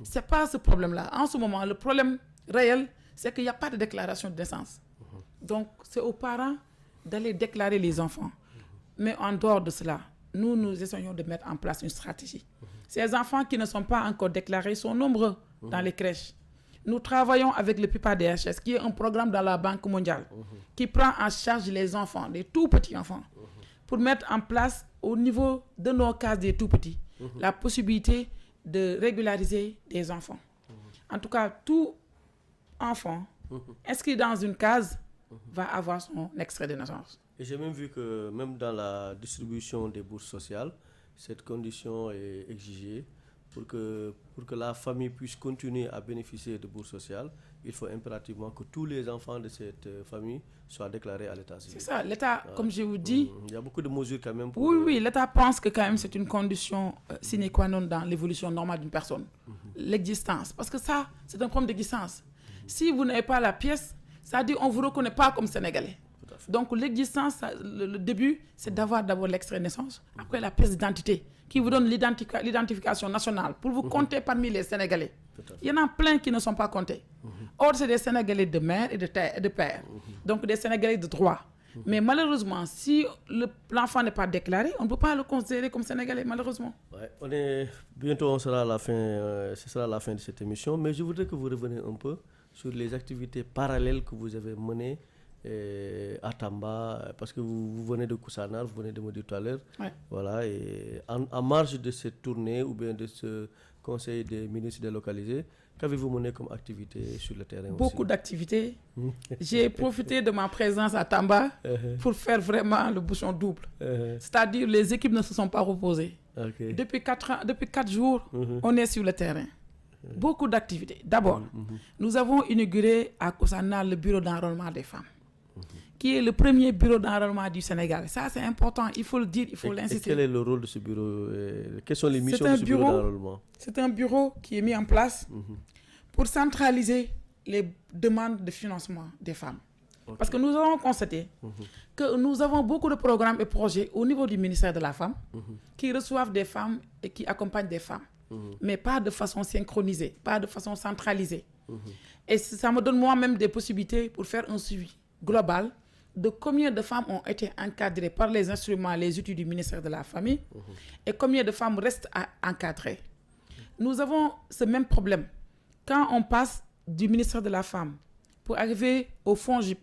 Speaker 2: ce n'est pas ce problème-là. En ce moment, le problème réel, c'est qu'il n'y a pas de déclaration de naissance. Donc, c'est aux parents d'aller déclarer les enfants. Mais en dehors de cela, nous essayons de mettre en place une stratégie. Ces enfants qui ne sont pas encore déclarés sont nombreux dans les crèches. Nous travaillons avec le PIPA-DHS, qui est un programme dans la Banque mondiale, qui prend en charge les enfants, les tout petits enfants, pour mettre en place au niveau de nos cases des tout petits, la possibilité de régulariser des enfants. En tout cas, tout enfant inscrit dans une case va avoir son extrait de naissance.
Speaker 1: Et j'ai même vu que même dans la distribution des bourses sociales, cette condition est exigée. Pour que la famille puisse continuer à bénéficier de bourses sociales, il faut impérativement que tous les enfants de cette famille soient déclarés à l'état civil.
Speaker 2: C'est ça, l'État, comme je vous dis...
Speaker 1: Il y a beaucoup de mesures quand même.
Speaker 2: Oui, l'État pense que quand même c'est une condition sine qua non dans l'évolution normale d'une personne. L'existence, parce que ça, c'est un problème d'existence. Si vous n'avez pas la pièce, ça dit on ne vous reconnaît pas comme Sénégalais. Donc l'existence, le début, c'est d'avoir d'abord l'extrait de naissance, après la pièce d'identité, qui vous donne l'identification nationale pour vous compter parmi les Sénégalais. Il y en a plein qui ne sont pas comptés. Or, c'est des Sénégalais de mère et de père, donc des Sénégalais de droit. Mais malheureusement, si l'enfant n'est pas déclaré, on ne peut pas le considérer comme Sénégalais, malheureusement.
Speaker 1: Ouais, bientôt, ce sera la fin de cette émission, mais je voudrais que vous reveniez un peu sur les activités parallèles que vous avez menées à Tamba, parce que vous venez de Koussanar, vous venez de me dire tout à l'heure.
Speaker 2: Ouais.
Speaker 1: Voilà, et en marge de cette tournée ou bien de ce conseil des ministres délocalisés, qu'avez-vous mené comme activité sur le terrain?
Speaker 2: Beaucoup d'activités. J'ai profité de ma présence à Tamba pour faire vraiment le bouchon double. C'est-à-dire les équipes ne se sont pas reposées.
Speaker 1: Okay.
Speaker 2: Depuis 4 jours, on est sur le terrain. Beaucoup d'activités. D'abord, nous avons inauguré à Koussanar le bureau d'enrôlement des femmes, qui est le premier bureau d'enrôlement du Sénégal. Ça, c'est important, il faut le dire, il faut l'insister.
Speaker 1: Et quel est le rôle de ce bureau? Quelles sont les missions de ce bureau d'enrôlement?
Speaker 2: C'est un bureau qui est mis en place pour centraliser les demandes de financement des femmes. Okay. Parce que nous avons constaté que nous avons beaucoup de programmes et projets au niveau du ministère de la Femme qui reçoivent des femmes et qui accompagnent des femmes. Mais pas de façon synchronisée, pas de façon centralisée. Et ça me donne moi-même des possibilités pour faire un suivi global de combien de femmes ont été encadrées par les instruments, les outils du ministère de la Famille et combien de femmes restent à encadrer. Nous avons ce même problème. Quand on passe du ministère de la Femme pour arriver au FONGIP,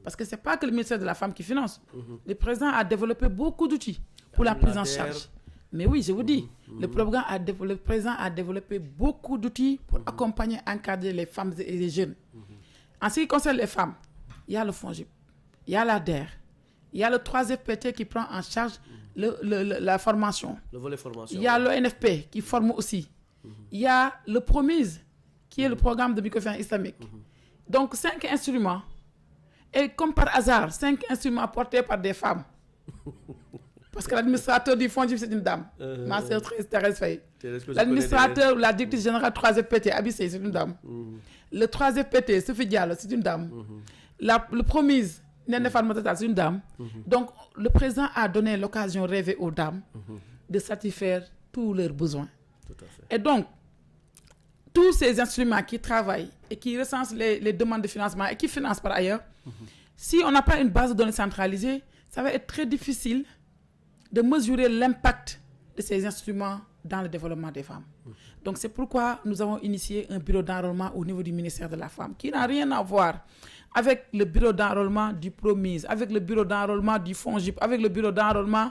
Speaker 2: parce que ce n'est pas que le ministère de la Femme qui finance, le président a développé beaucoup d'outils pour la prise en charge. Mais oui, je vous dis, le président a développé beaucoup d'outils pour accompagner, encadrer les femmes et les jeunes. En ce qui concerne les femmes, il y a le FONGIP, il y a l'ADER, il y a le 3FPT qui prend en charge la formation. Le volet formation. Il y a l'ONFP qui forme aussi. Il y a le PROMIS, qui est le programme de microfinance islamique. Donc 5 instruments. Et comme par hasard, 5 instruments portés par des femmes. Parce que l'administrateur du FONGIP, c'est une dame. Ma sœur Thérèse Faye. L'administrateur ou la directrice générale 3FPT, Abissé, c'est une dame. Le 3FPT, Sophie Diallo, c'est une dame. Le PROMIS, Nene Fatmata, c'est une dame. Donc, le président a donné l'occasion rêvée aux dames de satisfaire tous leurs besoins. Tout à fait. Et donc, tous ces instruments qui travaillent et qui recensent les demandes de financement et qui financent par ailleurs, si on n'a pas une base de données centralisée, ça va être très difficile de mesurer l'impact de ces instruments dans le développement des femmes. Donc c'est pourquoi nous avons initié un bureau d'enrôlement au niveau du ministère de la Femme qui n'a rien à voir avec le bureau d'enrôlement du Promise, avec le bureau d'enrôlement du FONGIP, avec le bureau d'enrôlement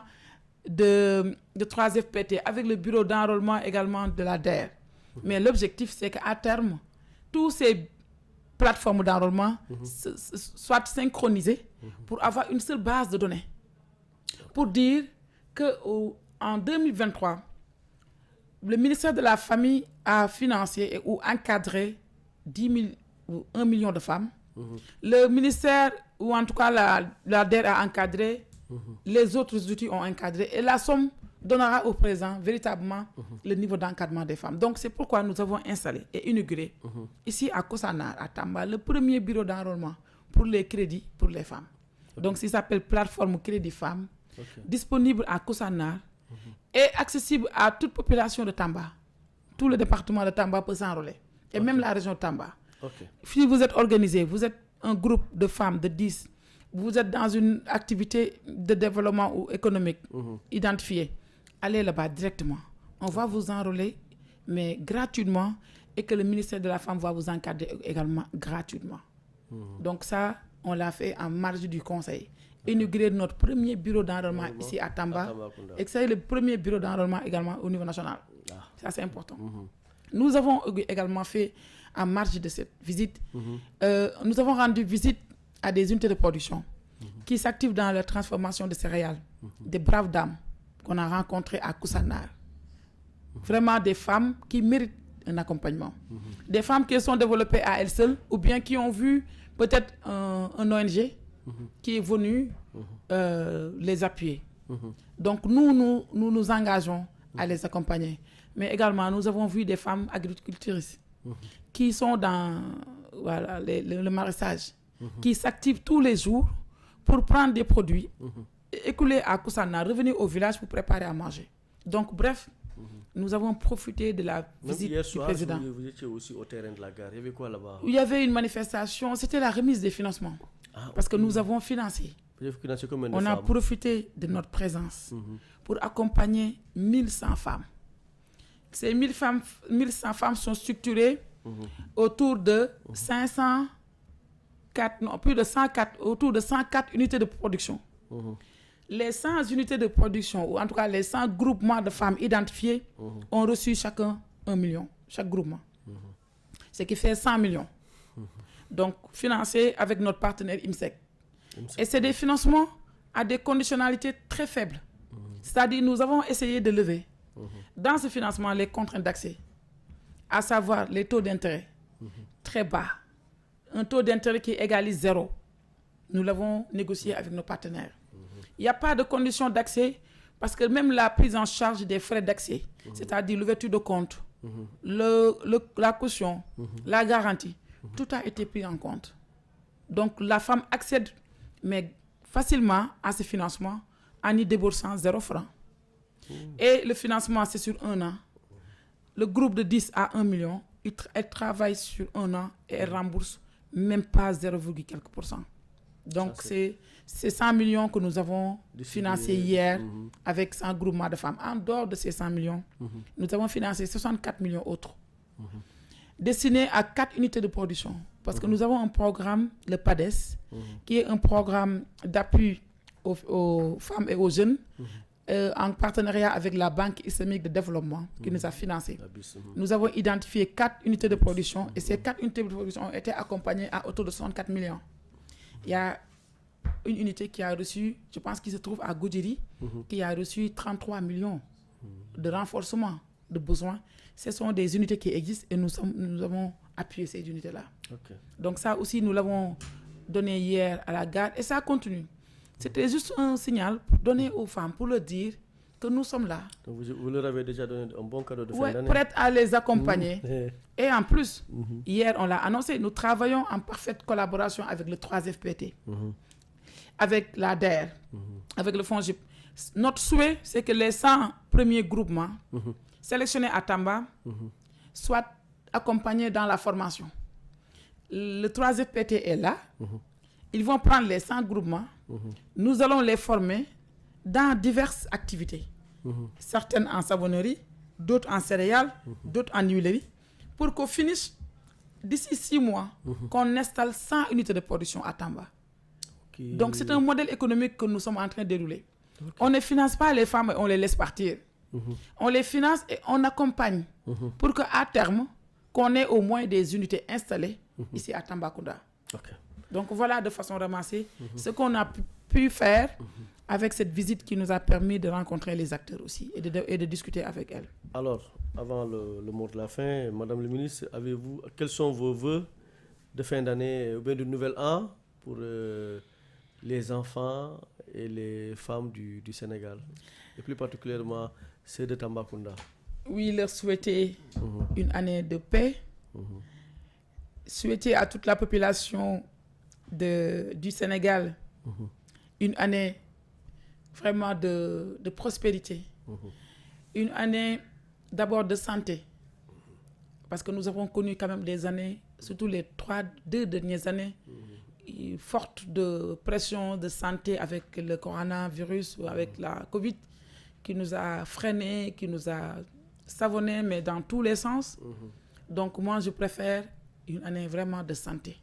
Speaker 2: de 3FPT, avec le bureau d'enrôlement également de la DER. Mais l'objectif, c'est qu'à terme, tous ces plateformes d'enrôlement soient synchronisées pour avoir une seule base de données. Pour dire qu'en 2023, le ministère de la Famille a financé ou encadré 1 million de femmes. Le ministère, ou en tout cas la DER a encadré, les autres outils ont encadré. Et la somme donnera au présent véritablement le niveau d'encadrement des femmes. Donc c'est pourquoi nous avons installé et inauguré ici à Koussanar, à Tamba, le premier bureau d'enrôlement pour les crédits pour les femmes. Donc ça s'appelle plateforme Crédit Femmes, disponible à Koussanar et accessible à toute population de Tamba. Tout le département de Tamba peut s'enrôler. Et même la région de Tamba. Si vous êtes organisé, vous êtes un groupe de femmes de 10, vous êtes dans une activité de développement ou économique identifiée, allez là-bas directement. On va vous enrôler, mais gratuitement, et que le ministère de la Femme va vous encadrer également gratuitement. Donc ça, on l'a fait en marge du conseil. Inauguré notre premier bureau d'enrôlement ici à Tamba. Et c'est le premier bureau d'enrôlement également au niveau national. Ça, c'est important. Nous avons également fait, en marge de cette visite, nous avons rendu visite à des unités de production qui s'activent dans la transformation de céréales. Des braves dames qu'on a rencontrées à Koussanar. Vraiment des femmes qui méritent un accompagnement. Des femmes qui sont développées à elles seules ou bien qui ont vu peut-être un ONG qui est venu les appuyer. Donc nous engageons à les accompagner. Mais également, nous avons vu des femmes agricultrices qui sont dans le maraîchage, qui s'activent tous les jours pour prendre des produits, écouler à Koussanar, revenir au village pour préparer à manger. Donc bref, nous avons profité de la visite du président.
Speaker 1: Vous étiez aussi au terrain de la gare. Il y avait quoi là-bas?
Speaker 2: Il y avait une manifestation, c'était la remise des financements. Parce que nous avons financé. On a profité de notre présence pour accompagner 1100 femmes. Ces 1100 femmes sont structurées autour de autour de 104 unités de production. Les 100 unités de production, ou en tout cas les 100 groupements de femmes identifiés, ont reçu chacun 1 million, chaque groupement. Ce qui fait 100 millions. Donc, financés avec notre partenaire IMSEC. Et c'est des financements à des conditionnalités très faibles. C'est-à-dire, nous avons essayé de lever dans ce financement les contraintes d'accès, à savoir les taux d'intérêt très bas. Un taux d'intérêt qui égalise 0. Nous l'avons négocié avec nos partenaires. Il n'y a pas de condition d'accès parce que même la prise en charge des frais d'accès, c'est-à-dire l'ouverture de compte, la caution, la garantie, tout a été pris en compte. Donc la femme accède mais facilement à ce financement en y déboursant 0 franc. Et le financement, c'est sur 1 an. Le groupe de 10 à 1 million, elle travaille sur 1 an et elle rembourse même pas 0, quelques %. Donc c'est 100 millions que nous avons financés hier avec 100 groupements de femmes. En dehors de ces 100 millions, nous avons financé 64 millions autres, destinés à 4 unités de production. Parce que nous avons un programme, le PADES, qui est un programme d'appui aux femmes et aux jeunes, en partenariat avec la Banque islamique de développement qui nous a financé. Nous avons identifié 4 unités de production et ces 4 unités de production ont été accompagnées à autour de 64 millions. Il y a une unité qui a reçu, je pense qu'il se trouve à Goudiri, qui a reçu 33 millions de renforcement de besoins. Ce sont des unités qui existent et nous avons appuyé ces unités-là. Donc ça aussi, nous l'avons donné hier à la gare et ça continue. C'était juste un signal pour donner aux femmes, pour leur dire que nous sommes là.
Speaker 1: Donc vous leur avez déjà donné un bon cadeau de fin d'année.
Speaker 2: Prête à les accompagner. Et en plus, hier, on l'a annoncé, nous travaillons en parfaite collaboration avec le 3FPT, avec la DER, avec le FONGIP. Notre souhait, c'est que les 100 premiers groupements sélectionnés à Tamba soient accompagnés dans la formation. Le 3FPT est là. Ils vont prendre les 100 groupements. Nous allons les former dans diverses activités. Certaines en savonnerie, d'autres en céréales, d'autres en huileries, pour qu'on finisse d'ici 6 mois, qu'on installe 100 unités de production à Tamba. Okay. Donc c'est un modèle économique que nous sommes en train de dérouler. Okay. On ne finance pas les femmes et on les laisse partir. On les finance et on accompagne pour qu'à terme, qu'on ait au moins des unités installées ici à Tambacounda. Okay. Donc voilà de façon ramassée ce qu'on a pu faire avec cette visite qui nous a permis de rencontrer les acteurs aussi et de discuter avec elles.
Speaker 1: Alors, avant le mot de la fin, Madame le ministre, quels sont vos vœux de fin d'année ou bien de nouvel an pour les enfants et les femmes du Sénégal, et plus particulièrement ceux de Tambacounda?
Speaker 2: Oui, leur souhaiter une année de paix, souhaiter à toute la population du Sénégal une année vraiment de prospérité, une année d'abord de santé, parce que nous avons connu quand même des années, surtout les 2 dernières années, fortes de pression de santé avec le coronavirus ou avec la Covid, qui nous a freinés, qui nous a savonnés, mais dans tous les sens. Donc moi, je préfère une année vraiment de santé.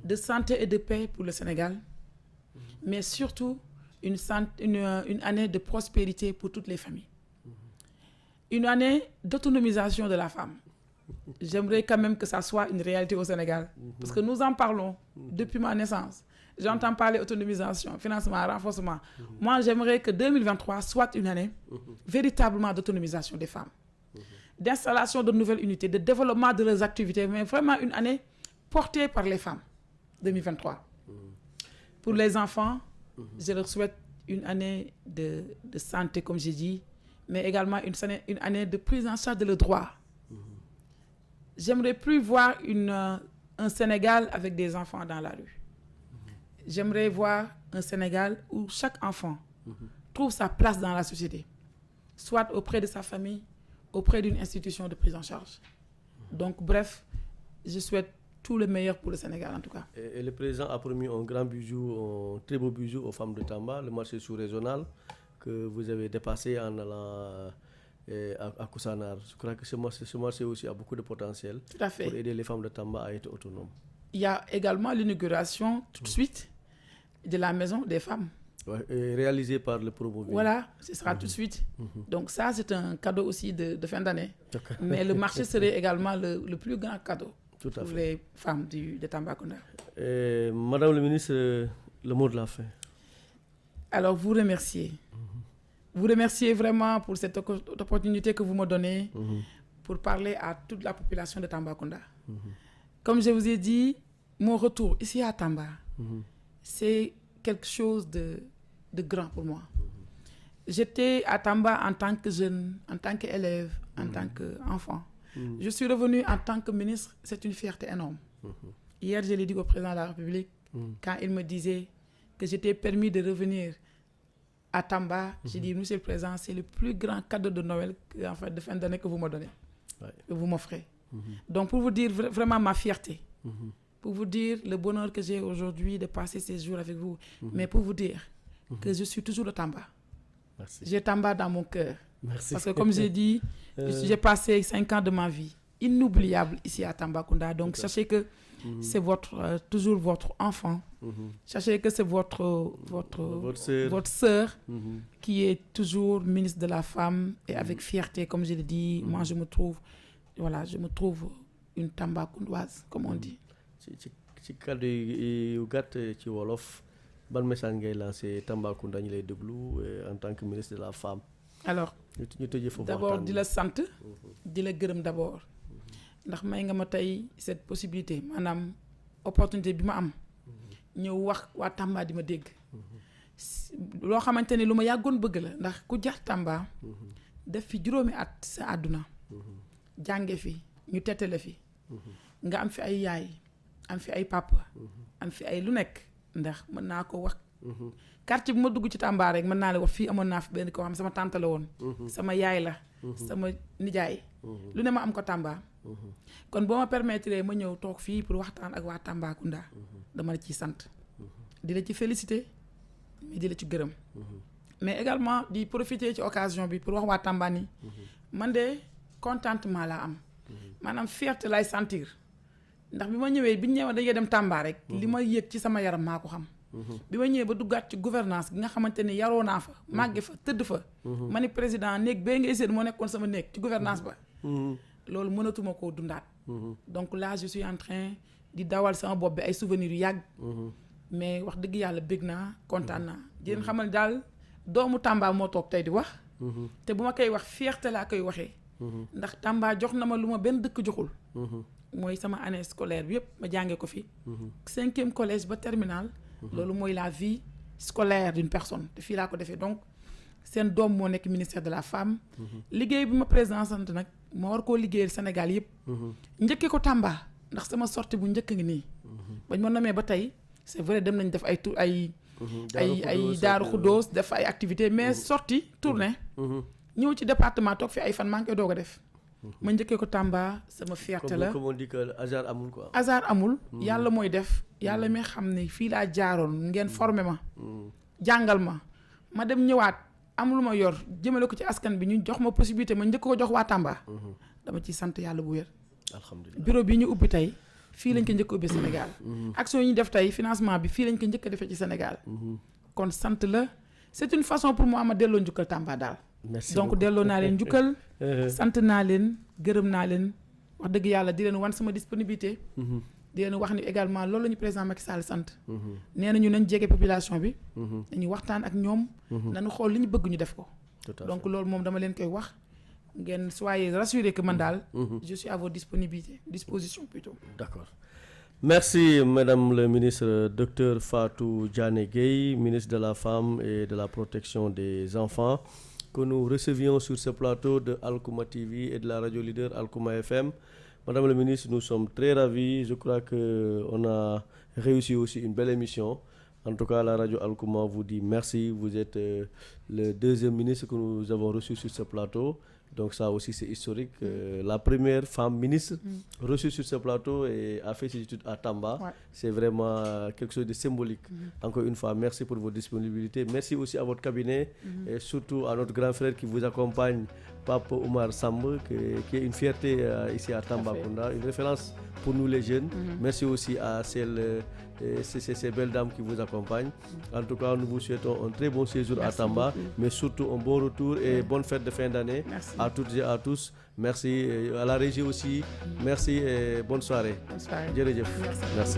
Speaker 2: De santé et de paix pour le Sénégal, mais surtout une année de prospérité pour toutes les familles. Une année d'autonomisation de la femme. J'aimerais quand même que ça soit une réalité au Sénégal, parce que nous en parlons depuis ma naissance. J'entends parler autonomisation, financement, renforcement. Moi, j'aimerais que 2023 soit une année véritablement d'autonomisation des femmes, d'installation de nouvelles unités, de développement de leurs activités, mais vraiment une année portée par les femmes, 2023. Pour les enfants, je leur souhaite une année de santé, comme j'ai dit, mais également une année de prise en charge de leurs droits. J'aimerais plus voir un Sénégal avec des enfants dans la rue. J'aimerais voir un Sénégal où chaque enfant trouve sa place dans la société, soit auprès de sa famille, auprès d'une institution de prise en charge. Donc bref, je souhaite tout le meilleur pour le Sénégal en tout cas.
Speaker 1: Et le président a promis un grand bijou, un très beau bijou aux femmes de Tamba, le marché sous-régional que vous avez dépassé en allant à Koussanar. Je crois que ce marché aussi a beaucoup de potentiel pour aider les femmes de Tamba à être autonomes.
Speaker 2: Il y a également l'inauguration tout de suite de la maison des femmes.
Speaker 1: Ouais, réalisée par le Promoville.
Speaker 2: Voilà, ce sera tout de suite. Donc ça, c'est un cadeau aussi de fin d'année. Mais le marché serait également le plus grand cadeau pour les femmes de Tambacounda.
Speaker 1: Madame le ministre, le mot de la fin.
Speaker 2: Alors, vous remercier. Vous remercier vraiment pour cette opportunité que vous me donnez pour parler à toute la population de Tambacounda. Comme je vous ai dit, mon retour ici à Tamba, c'est quelque chose de grand pour moi. J'étais à Tamba en tant que jeune, en tant qu'élève, en tant qu'enfant. Je suis revenu en tant que ministre, c'est une fierté énorme. Hier, je l'ai dit au président de la République, quand il me disait que j'étais permis de revenir à Tamba, j'ai dit, Monsieur le Président, c'est le plus grand cadeau de Noël, en fait, de fin d'année que vous me donnez, que vous m'offrez. Donc, pour vous dire vraiment ma fierté, pour vous dire le bonheur que j'ai aujourd'hui de passer ces jours avec vous, mais pour vous dire que je suis toujours de Tamba.
Speaker 1: Merci.
Speaker 2: J'ai Tamba dans mon cœur.
Speaker 1: Merci.
Speaker 2: Parce que comme j'ai dit, j'ai passé 5 ans de ma vie inoubliable ici à Tambacounda. Donc, sachez que c'est toujours votre enfant. Sachez que c'est votre sœur qui est toujours ministre de la Femme et avec fierté, comme je l'ai dit, moi je me trouve une Tambacoundoise, comme on dit.
Speaker 1: ci kàddu yu gàtt ci wolof ban message ngay lancé Tambacounda ñu lay déglu en tant que ministre de la Femme.
Speaker 2: Alors d'abord di la sant di la gërëm d'abord ndax may nga ma tey cette possibilité maanaam opportunité bi ma am ñëw wax waa Tamba di ma dégg loo xamante ni lu ma yàggoon bëgg la ndax ku jaar Tamba def fi juróomi at sa àdduna jànge fi ñu tettale fi nga am fi ay yaay am fi ay papa am fi ay lu nekk ndax mën naa ko wax quartier bu ma dugg ci Tamba rek mën naa la wax fii amoon naa fi benn koo xam sama tante la woon sama yaay la sama nijaay lu ne ma am ko Tamba kon boo ma permettre ma ñëw toog fii pour waxtaan ak waa Tambacounda dama la ciy sant di la ci féliciter mais di la ci gërëm mais également di profiter ci occasion bi pour wax waa Tamba ni man de contentement laa am maanaam fierté lay sentir ndax bi ma ñëwee bi ñu ñëwee dañuy dem Tamba rek li ma yëg ci sama yaram maa ko xam bi ma ñëwee ba duggaat ci gouvernance gi nga xamante ni yaroo naa fa màgge fa tëdd fa ma ni président néeg bee ngay seen moo nekkoon sama néeg ci gouvernance ba loolu mënatuma koo dundaat donc là je suis en train di dawal sama bopp bi ay souvenirs yu yàgg mais wax dëgg yàlla bég naa kontaan naa di leen xamal daal doomu Tamba moo toog tey di wax te bu ma koy wax fierté laa koy waxee ndax Tamba jox na ma lu ma benn dëkk joxul mooy sama année scolaire bi yëpp ma jàngee ko fi 5e collège ba terminal loolu mooy la vie scolaire d'une personne te fii laa ko defee donc seen doom moo nekk ministère de la femme liggéey bi ma président sant nag ma war koo liggéeyal Sénégal yëpp njëkkee ko Tamba ndax sama sortie bu njëkk ngi nii bañ ma nomee ba tey c'est vrai dem nañ def ay tour ay Daaru Xuddoos def ay activités mais sortie tournée ñëw ci département toog fi ay fan maa ngi koy doog a def ma njëkkee ko Tamba sama fierté la
Speaker 1: comme on dit que hasard amul quoi.
Speaker 2: hasard amul yàlla mooy def yàlla mi xam ne fii laa jaaroon ngeen formé ma jàngal ma dem ñëwaat am lu ma yor jëmale ko ci askan bi ñu jox ma possibilité ma njëkk ko jox waa Tamba dama ciy sant yàlla bu wér alhamdulilah bureau bi ñu ubbi tey fii lañ ko njëkk a ubbi Sénégal action yi ñu def tey financement bi fii lañ ko njëkk a defee ci Sénégal kon sant la c'est une façon pour moi ma delloo njukkal Tamba daal
Speaker 1: merci
Speaker 2: donc
Speaker 1: beaucoup.
Speaker 2: delloo naa leen njukkal sant naa leen gërëm naa leen wax dëgg yàlla di leen wan sama disponibilité di leen wax ni également loolu la ñu président Macky Sall sant nee nañu nañ jege population bi dañuy waxtaan ak ñoom nañu xool li ñu bëgg ñu def ko donc loolu moom dama leen koy wax ngeen soyez rassurés que man daal je suis à votre disposition plutôt.
Speaker 1: D'accord. Merci Madame le ministre Dr Fatou Diané Gueye, ministre de la Femme et de la Protection des Enfants, que nous recevions sur ce plateau de Alkouma TV et de la radio leader Alkouma FM. Madame le ministre, nous sommes très ravis. Je crois qu'on a réussi aussi une belle émission. En tout cas, la radio Alkouma vous dit merci. Vous êtes le 2e ministre que nous avons reçu sur ce plateau. Donc ça aussi c'est historique. La première femme ministre reçue sur ce plateau et a fait ses études à Tamba. Ouais. C'est vraiment quelque chose de symbolique. Encore une fois, merci pour votre disponibilité. Merci aussi à votre cabinet et surtout à notre grand frère qui vous accompagne, Pape Oumar Samb, qui est une fierté ici à Tambacounda, une référence pour nous les jeunes. Merci aussi à ces belles dames qui vous accompagnent. En tout cas, nous vous souhaitons un très bon séjour à Tamba, mais surtout un bon retour et bonne fête de fin d'année à toutes et à tous. Merci à la régie aussi. Merci et bonne soirée.
Speaker 2: Bonne soirée.
Speaker 1: Merci.